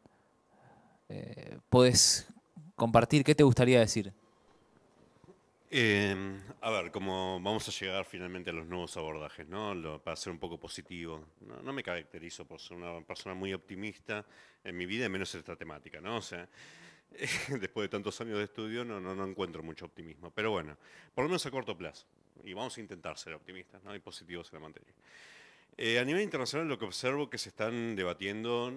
podés compartir? ¿Qué te gustaría decir? A ver, como vamos a llegar finalmente a los nuevos abordajes, ¿no? Para ser un poco positivo. No me caracterizo por ser una persona muy optimista en mi vida, y menos en esta temática, ¿no? O sea, después de tantos años de estudio no encuentro mucho optimismo. Pero bueno, por lo menos a corto plazo. Y vamos a intentar ser optimistas, ¿no? Y positivos en la materia. A nivel internacional lo que observo que se están debatiendo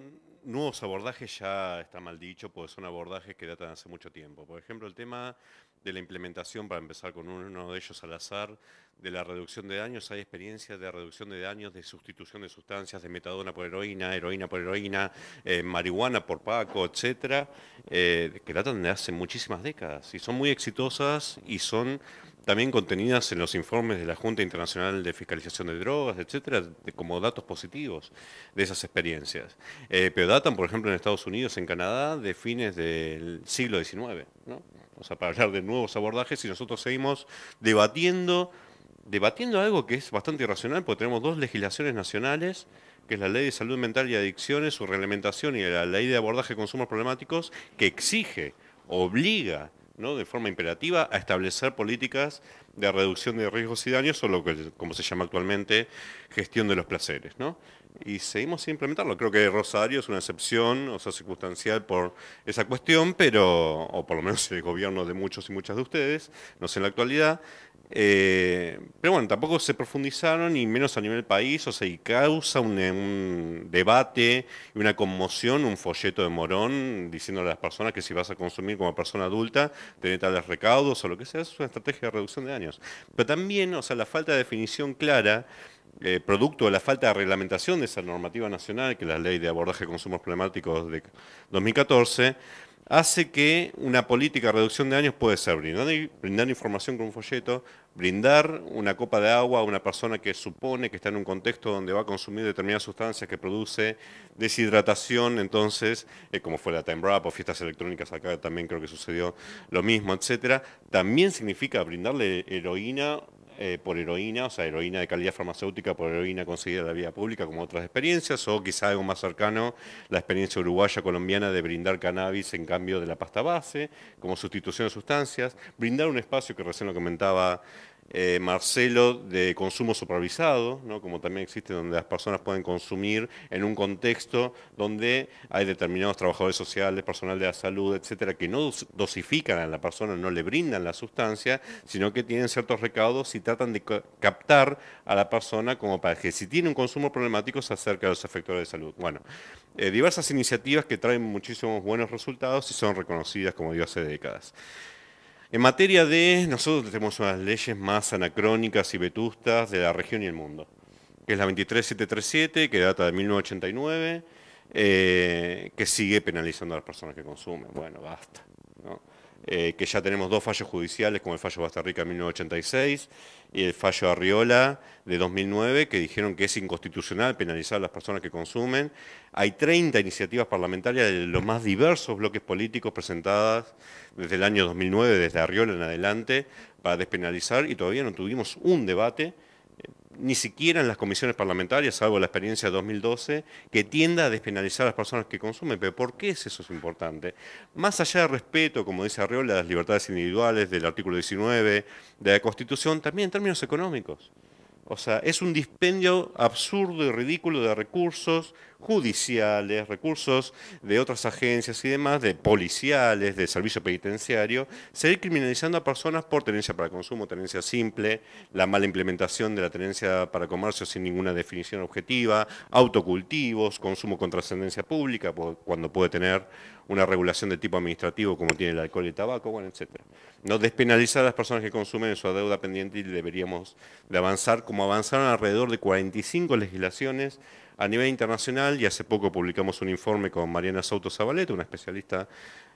nuevos abordajes, ya está mal dicho, porque son abordajes que datan hace mucho tiempo. Por ejemplo, el tema de la implementación, para empezar con uno de ellos al azar, de la reducción de daños. Hay experiencias de reducción de daños, de sustitución de sustancias, de metadona por heroína, heroína por heroína, marihuana por paco, etcétera, que datan de hace muchísimas décadas y son muy exitosas y son también contenidas en los informes de la Junta Internacional de Fiscalización de Drogas, etcétera, como datos positivos de esas experiencias. Pero datan, por ejemplo, en Estados Unidos, en Canadá, de fines del siglo XIX, ¿no? O sea, para hablar de nuevos abordajes, y nosotros seguimos debatiendo algo que es bastante irracional, porque tenemos 2 legislaciones nacionales, que es la Ley de Salud Mental y Adicciones, su reglamentación, y la Ley de Abordaje de Consumos Problemáticos, que exige, obliga, ¿no?, de forma imperativa a establecer políticas de reducción de riesgos y daños, o lo que, como se llama actualmente, gestión de los placeres, ¿no? Y seguimos sin implementarlo. Creo que Rosario es una excepción, o sea, circunstancial por esa cuestión, pero, o por lo menos el gobierno de muchos y muchas de ustedes, no sé en la actualidad. Pero bueno, tampoco se profundizaron, y menos a nivel país, o sea, y causa un debate y una conmoción, un folleto de Morón diciéndole a las personas que si vas a consumir como persona adulta, tenés tales recaudos o lo que sea. Es una estrategia de reducción de daños. Pero también, o sea, la falta de definición clara, producto de la falta de reglamentación de esa normativa nacional, que es la Ley de Abordaje de Consumos Problemáticos de 2014, hace que una política de reducción de daños puede ser brindar información con un folleto, brindar una copa de agua a una persona que supone que está en un contexto donde va a consumir determinadas sustancias que produce deshidratación, entonces, como fue la Time Wrap o fiestas electrónicas, acá también creo que sucedió lo mismo, etcétera. También significa brindarle heroína por heroína, o sea, heroína de calidad farmacéutica por heroína conseguida en la vía pública, como otras experiencias, o quizá algo más cercano, la experiencia uruguaya, colombiana, de brindar cannabis en cambio de la pasta base, como sustitución de sustancias, brindar un espacio que recién lo comentaba Marcelo, de consumo supervisado, ¿no?, como también existe, donde las personas pueden consumir en un contexto donde hay determinados trabajadores sociales, personal de la salud, etcétera, que no dosifican a la persona, no le brindan la sustancia, sino que tienen ciertos recaudos y tratan de captar a la persona como para que, si tiene un consumo problemático, se acerque a los efectores de salud. Bueno, diversas iniciativas que traen muchísimos buenos resultados y son reconocidas, como digo, hace décadas. En materia de, nosotros tenemos unas leyes más anacrónicas y vetustas de la región y el mundo, que es la 23737, que data de 1989, que sigue penalizando a las personas que consumen. Bueno, basta, ¿no? Que ya tenemos 2 fallos judiciales, como el fallo Bastarrica de 1986 y el fallo Arriola de 2009, que dijeron que es inconstitucional penalizar a las personas que consumen. Hay 30 iniciativas parlamentarias de los más diversos bloques políticos presentadas desde el año 2009, desde Arriola en adelante, para despenalizar, y todavía no tuvimos un debate ni siquiera en las comisiones parlamentarias, salvo la experiencia de 2012, que tienda a despenalizar a las personas que consumen. ¿Pero por qué eso es importante? Más allá del respeto, como dice Arriola, de las libertades individuales, del artículo 19, de la Constitución, también en términos económicos. O sea, es un dispendio absurdo y ridículo de recursos judiciales, recursos de otras agencias y demás, de policiales, de servicio penitenciario, seguir criminalizando a personas por tenencia para consumo, tenencia simple, la mala implementación de la tenencia para comercio sin ninguna definición objetiva, autocultivos, consumo con trascendencia pública, cuando puede tener una regulación de tipo administrativo como tiene el alcohol y el tabaco, bueno, etc. No despenalizar a las personas que consumen en su deuda pendiente y deberíamos de avanzar como avanzaron alrededor de 45 legislaciones a nivel internacional, y hace poco publicamos un informe con Mariana Souto Zabaleta, una especialista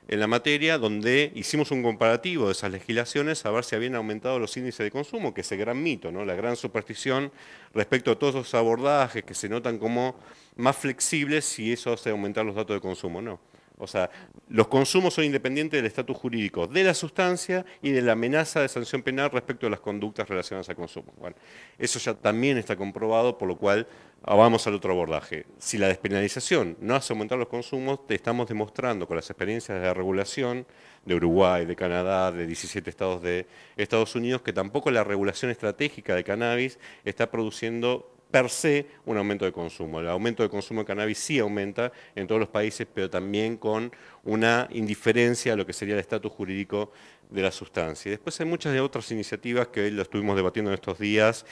en la materia, donde hicimos un comparativo de esas legislaciones a ver si habían aumentado los índices de consumo, que es el gran mito, ¿no? La gran superstición respecto a todos esos abordajes que se notan como más flexibles si eso hace aumentar los datos de consumo, no. O sea, los consumos son independientes del estatus jurídico de la sustancia y de la amenaza de sanción penal respecto a las conductas relacionadas al consumo. Bueno, eso ya también está comprobado, por lo cual vamos al otro abordaje. Si la despenalización no hace aumentar los consumos, te estamos demostrando con las experiencias de la regulación de Uruguay, de Canadá, de 17 estados de Estados Unidos, que tampoco la regulación estratégica de cannabis está produciendo per se un aumento de consumo. El aumento de consumo de cannabis sí aumenta en todos los países, pero también con una indiferencia a lo que sería el estatus jurídico de la sustancia. Y después hay muchas de otras iniciativas que hoy lo estuvimos debatiendo en estos días,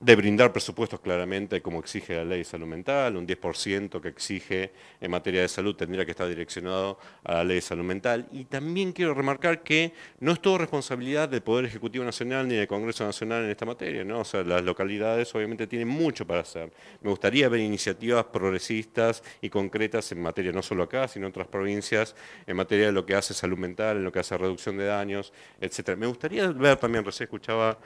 de brindar presupuestos claramente como exige la ley de salud mental, un 10% que exige en materia de salud tendría que estar direccionado a la ley de salud mental. Y también quiero remarcar que no es todo responsabilidad del Poder Ejecutivo Nacional ni del Congreso Nacional en esta materia, ¿no? O sea, las localidades obviamente tienen mucho para hacer. Me gustaría ver iniciativas progresistas y concretas en materia, no solo acá, sino en otras provincias, en materia de lo que hace salud mental, en lo que hace reducción de daños, etc. Me gustaría ver también, recién escuchaba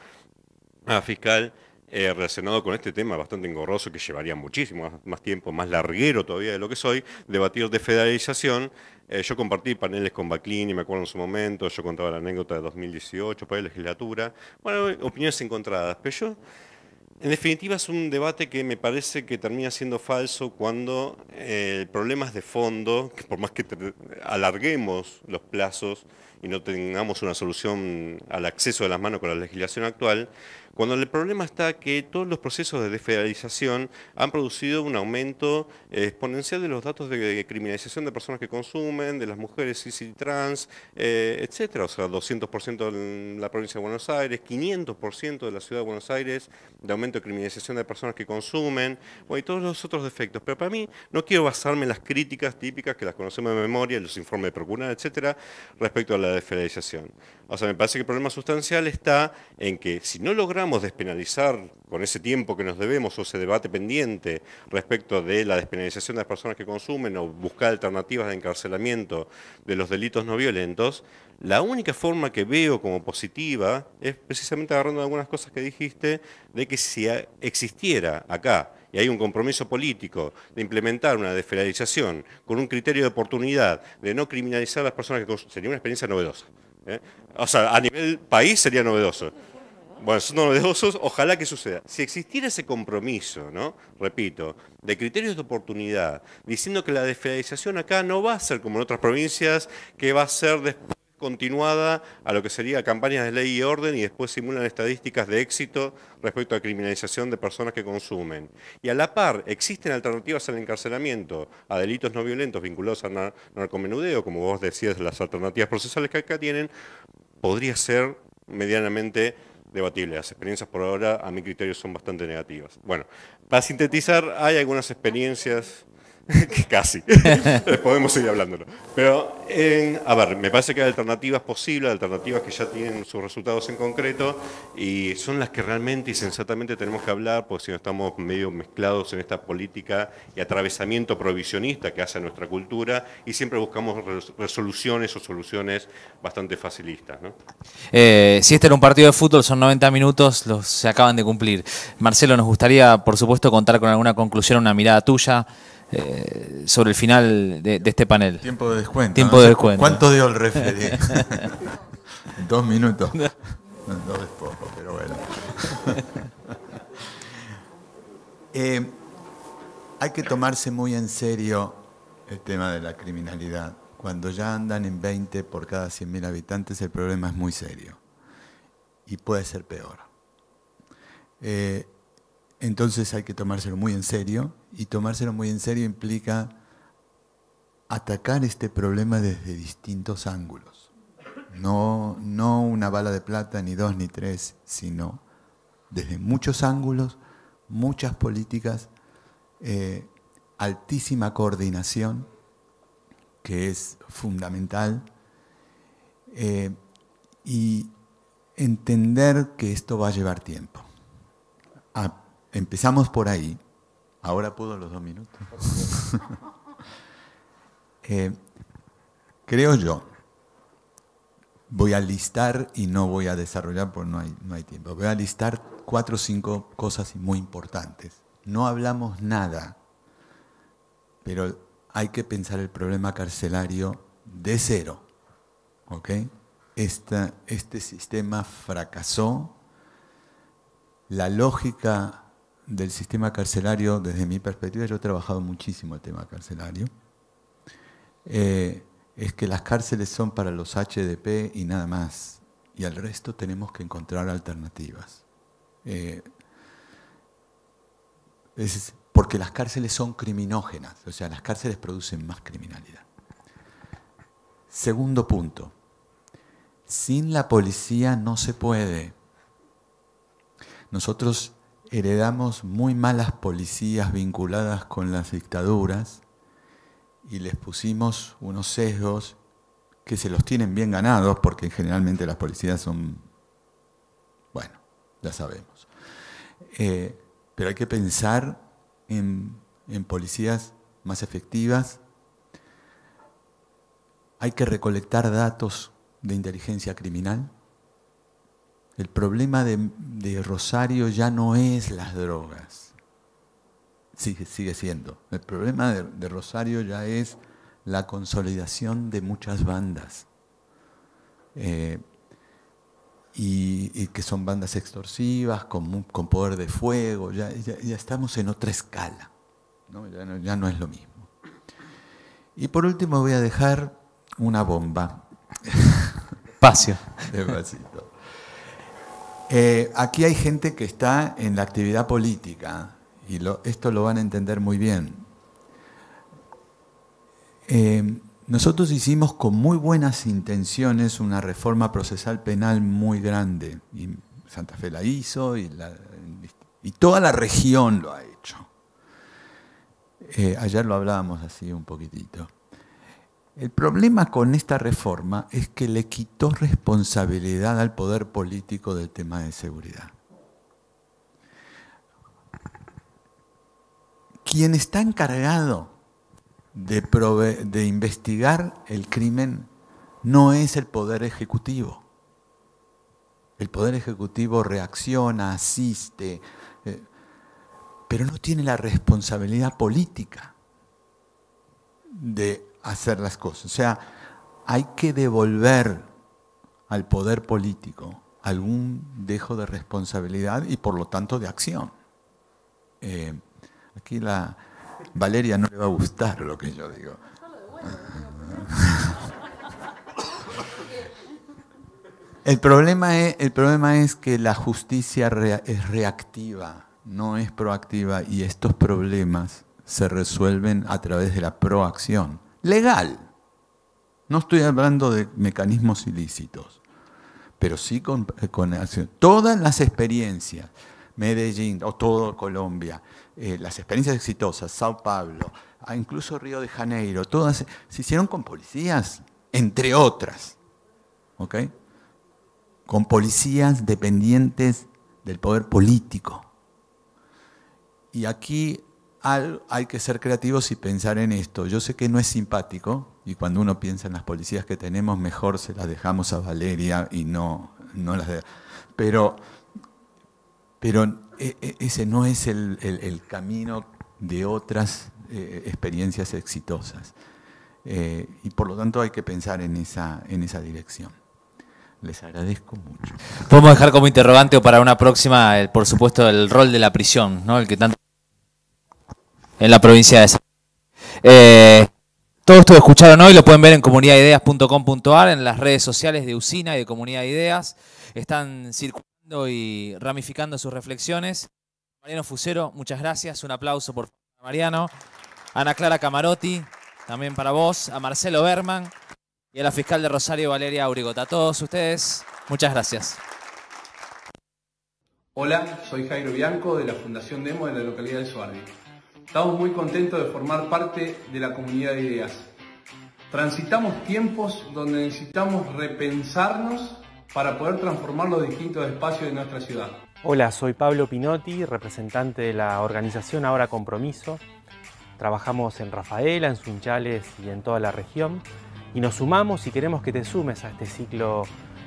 a fiscal, relacionado con este tema bastante engorroso que llevaría muchísimo más tiempo, más larguero todavía de lo que soy, debatir de federalización. Yo compartí paneles con Baclini, me acuerdo en su momento, yo contaba la anécdota de 2018, para la legislatura. Bueno, opiniones encontradas, pero yo, en definitiva, es un debate que me parece que termina siendo falso cuando el problema es de fondo, que por más que alarguemos los plazos y no tengamos una solución al acceso de las manos con la legislación actual, cuando el problema está que todos los procesos de desfederalización han producido un aumento exponencial de los datos de criminalización de personas que consumen, de las mujeres cis y trans, etcétera. O sea, 200% en la provincia de Buenos Aires, 500% de la ciudad de Buenos Aires de aumento de criminalización de personas que consumen, bueno, y todos los otros defectos. Pero para mí, no quiero basarme en las críticas típicas que las conocemos de memoria, los informes de Procuraduría, etcétera, respecto a la desfederalización. O sea, me parece que el problema sustancial está en que si no logramos despenalizar con ese tiempo que nos debemos o ese debate pendiente respecto de la despenalización de las personas que consumen o buscar alternativas de encarcelamiento de los delitos no violentos, la única forma que veo como positiva es precisamente agarrando algunas cosas que dijiste, de que si existiera acá y hay un compromiso político de implementar una desfederalización con un criterio de oportunidad, de no criminalizar a las personas que consumen, sería una experiencia novedosa. O sea, a nivel país sería novedoso. Bueno, son novedosos, ojalá que suceda. Si existiera ese compromiso, ¿no? Repito, de criterios de oportunidad, diciendo que la desfederalización acá no va a ser como en otras provincias, que va a ser después continuada a lo que sería campañas de ley y orden y después simulan estadísticas de éxito respecto a criminalización de personas que consumen. Y a la par, existen alternativas al encarcelamiento a delitos no violentos vinculados al narcomenudeo, como vos decías, las alternativas procesales que acá tienen, podría ser medianamente debatible. Las experiencias por ahora, a mi criterio, son bastante negativas. Bueno, para sintetizar, hay algunas experiencias que casi, podemos seguir hablándolo. Pero, a ver, me parece que hay alternativas posibles, alternativas que ya tienen sus resultados en concreto y son las que realmente y sensatamente tenemos que hablar, porque si no estamos medio mezclados en esta política y atravesamiento prohibicionista que hace a nuestra cultura y siempre buscamos resoluciones o soluciones bastante facilistas, ¿no? Si este era un partido de fútbol, son 90 minutos, se acaban de cumplir. Marcelo, nos gustaría, por supuesto, contar con alguna conclusión, una mirada tuya sobre el final de este panel. Tiempo de descuento. Tiempo de descuento. ¿Cuánto dio el referee? 2 minutos. 2 es poco, pero bueno. Hay que tomarse muy en serio el tema de la criminalidad. Cuando ya andan en 20 por cada 100.000 habitantes, el problema es muy serio y puede ser peor. Entonces hay que tomárselo muy en serio, y tomárselo muy en serio implica atacar este problema desde distintos ángulos. No una bala de plata, ni 2 ni 3, sino desde muchos ángulos, muchas políticas, altísima coordinación, que es fundamental, y entender que esto va a llevar tiempo. Empezamos por ahí. Ahora puedo los 2 minutos. Creo yo, voy a listar y no voy a desarrollar porque no hay tiempo. Voy a listar 4 o 5 cosas muy importantes. No hablamos nada, pero hay que pensar el problema carcelario de cero. ¿Ok? Este sistema fracasó. La lógica del sistema carcelario, desde mi perspectiva, yo he trabajado muchísimo el tema carcelario, es que las cárceles son para los HDP y nada más, y al resto tenemos que encontrar alternativas. Porque las cárceles son criminógenas, o sea, las cárceles producen más criminalidad. Segundo punto, sin la policía no se puede. Nosotros heredamos muy malas policías vinculadas con las dictaduras y les pusimos unos sesgos que se los tienen bien ganados, porque generalmente las policías son, bueno, ya sabemos. Pero hay que pensar en policías más efectivas. Hay que recolectar datos de inteligencia criminal. El problema de Rosario ya no es las drogas, sigue siendo. El problema de Rosario ya es la consolidación de muchas bandas, y que son bandas extorsivas, con poder de fuego. Ya estamos en otra escala, ¿no? Ya no es lo mismo. Y por último voy a dejar una bomba. Espacio. Despacito. Aquí hay gente que está en la actividad política, y esto lo van a entender muy bien. Nosotros hicimos con muy buenas intenciones una reforma procesal penal muy grande, y Santa Fe la hizo, y toda la región lo ha hecho. Ayer lo hablábamos así un poquitito. El problema con esta reforma es que le quitó responsabilidad al poder político del tema de seguridad. Quien está encargado de investigar el crimen no es el Poder Ejecutivo. El Poder Ejecutivo reacciona, asiste, pero no tiene la responsabilidad política de hacer las cosas. O sea, hay que devolver al poder político algún dejo de responsabilidad y por lo tanto de acción. Aquí Valeria no le va a gustar lo que yo digo. El problema es que la justicia es reactiva, no es proactiva, y estos problemas se resuelven a través de la proacción legal. No estoy hablando de mecanismos ilícitos, pero sí con acción. Todas las experiencias, Medellín o todo Colombia, las experiencias exitosas, Sao Paulo, incluso Río de Janeiro, todas se hicieron con policías, entre otras, ¿ok? Con policías dependientes del poder político. Y aquí hay que ser creativos y pensar en esto. Yo sé que no es simpático, y cuando uno piensa en las policías que tenemos, mejor se las dejamos a Valeria y no las de... Pero ese no es el camino de otras experiencias exitosas. Y por lo tanto hay que pensar en esa dirección. Les agradezco mucho. Podemos dejar como interrogante o para una próxima, por supuesto, el rol de la prisión, ¿no? El que tanto en la provincia de San Juan. Todo esto que escucharon hoy lo pueden ver en comunidadideas.com.ar, en las redes sociales de Usina y de Comunidad de Ideas. Están circulando y ramificando sus reflexiones. Mariano Fusero, muchas gracias. Un aplauso por Mariano. Ana Clara Camarotti, también para vos. A Marcelo Berman y a la fiscal de Rosario, Valeria Aurigota. A todos ustedes, muchas gracias. Hola, soy Jairo Bianco de la Fundación Demo de la localidad de Soardi. Estamos muy contentos de formar parte de la Comunidad de Ideas. Transitamos tiempos donde necesitamos repensarnos para poder transformar los distintos espacios de nuestra ciudad. Hola, soy Pablo Pinotti, representante de la organización Ahora Compromiso. Trabajamos en Rafaela, en Sunchales y en toda la región. Y nos sumamos y queremos que te sumes a este ciclo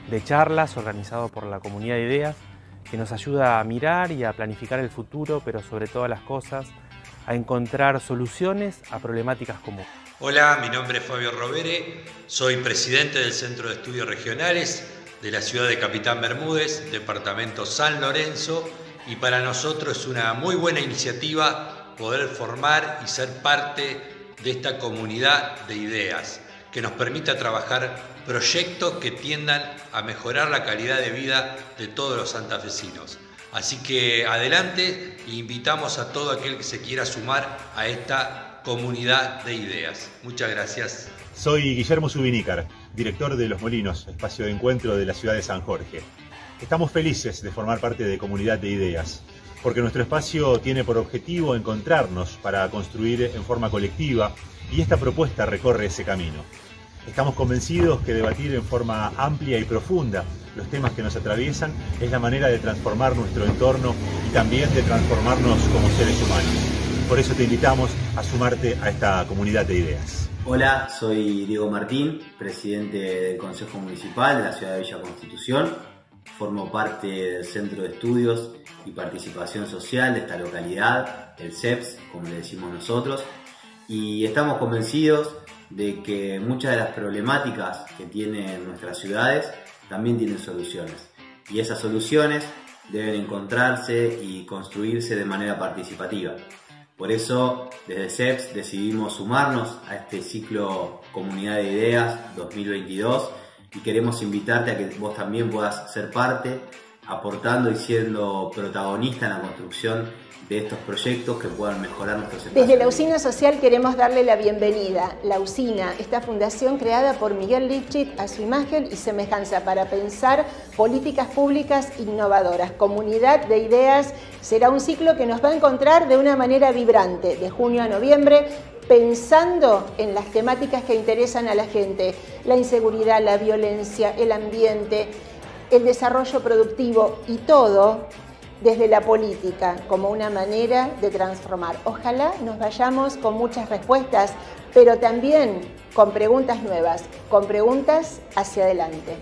de charlas organizado por la Comunidad de Ideas, que nos ayuda a mirar y a planificar el futuro, pero sobre todas las cosas, a encontrar soluciones a problemáticas comunes. Hola, mi nombre es Fabio Rovere, soy presidente del Centro de Estudios Regionales de la ciudad de Capitán Bermúdez, departamento San Lorenzo, y para nosotros es una muy buena iniciativa poder formar y ser parte de esta comunidad de ideas, que nos permita trabajar proyectos que tiendan a mejorar la calidad de vida de todos los santafesinos. Así que adelante, e invitamos a todo aquel que se quiera sumar a esta comunidad de ideas. Muchas gracias. Soy Guillermo Subinícar, director de Los Molinos, espacio de encuentro de la ciudad de San Jorge. Estamos felices de formar parte de Comunidad de Ideas, porque nuestro espacio tiene por objetivo encontrarnos para construir en forma colectiva, y esta propuesta recorre ese camino. Estamos convencidos que debatir en forma amplia y profunda los temas que nos atraviesan es la manera de transformar nuestro entorno y también de transformarnos como seres humanos. Por eso te invitamos a sumarte a esta comunidad de ideas. Hola, soy Diego Martín, presidente del Consejo Municipal de la ciudad de Villa Constitución. Formo parte del Centro de Estudios y Participación Social de esta localidad, el CEPS, como le decimos nosotros, y estamos convencidos de que muchas de las problemáticas que tienen nuestras ciudades también tienen soluciones, y esas soluciones deben encontrarse y construirse de manera participativa. Por eso desde CEPS decidimos sumarnos a este ciclo Comunidad de Ideas 2022 y queremos invitarte a que vos también puedas ser parte, aportando y siendo protagonista en la construcción de estos proyectos que puedan mejorar nuestros espacios. Desde la Usina Social queremos darle la bienvenida. La Usina, esta fundación creada por Miguel Lifchitz a su imagen y semejanza para pensar políticas públicas innovadoras. Comunidad de Ideas será un ciclo que nos va a encontrar de una manera vibrante, de junio a noviembre, pensando en las temáticas que interesan a la gente: la inseguridad, la violencia, el ambiente, el desarrollo productivo y todo desde la política como una manera de transformar. Ojalá nos vayamos con muchas respuestas, pero también con preguntas nuevas, con preguntas hacia adelante.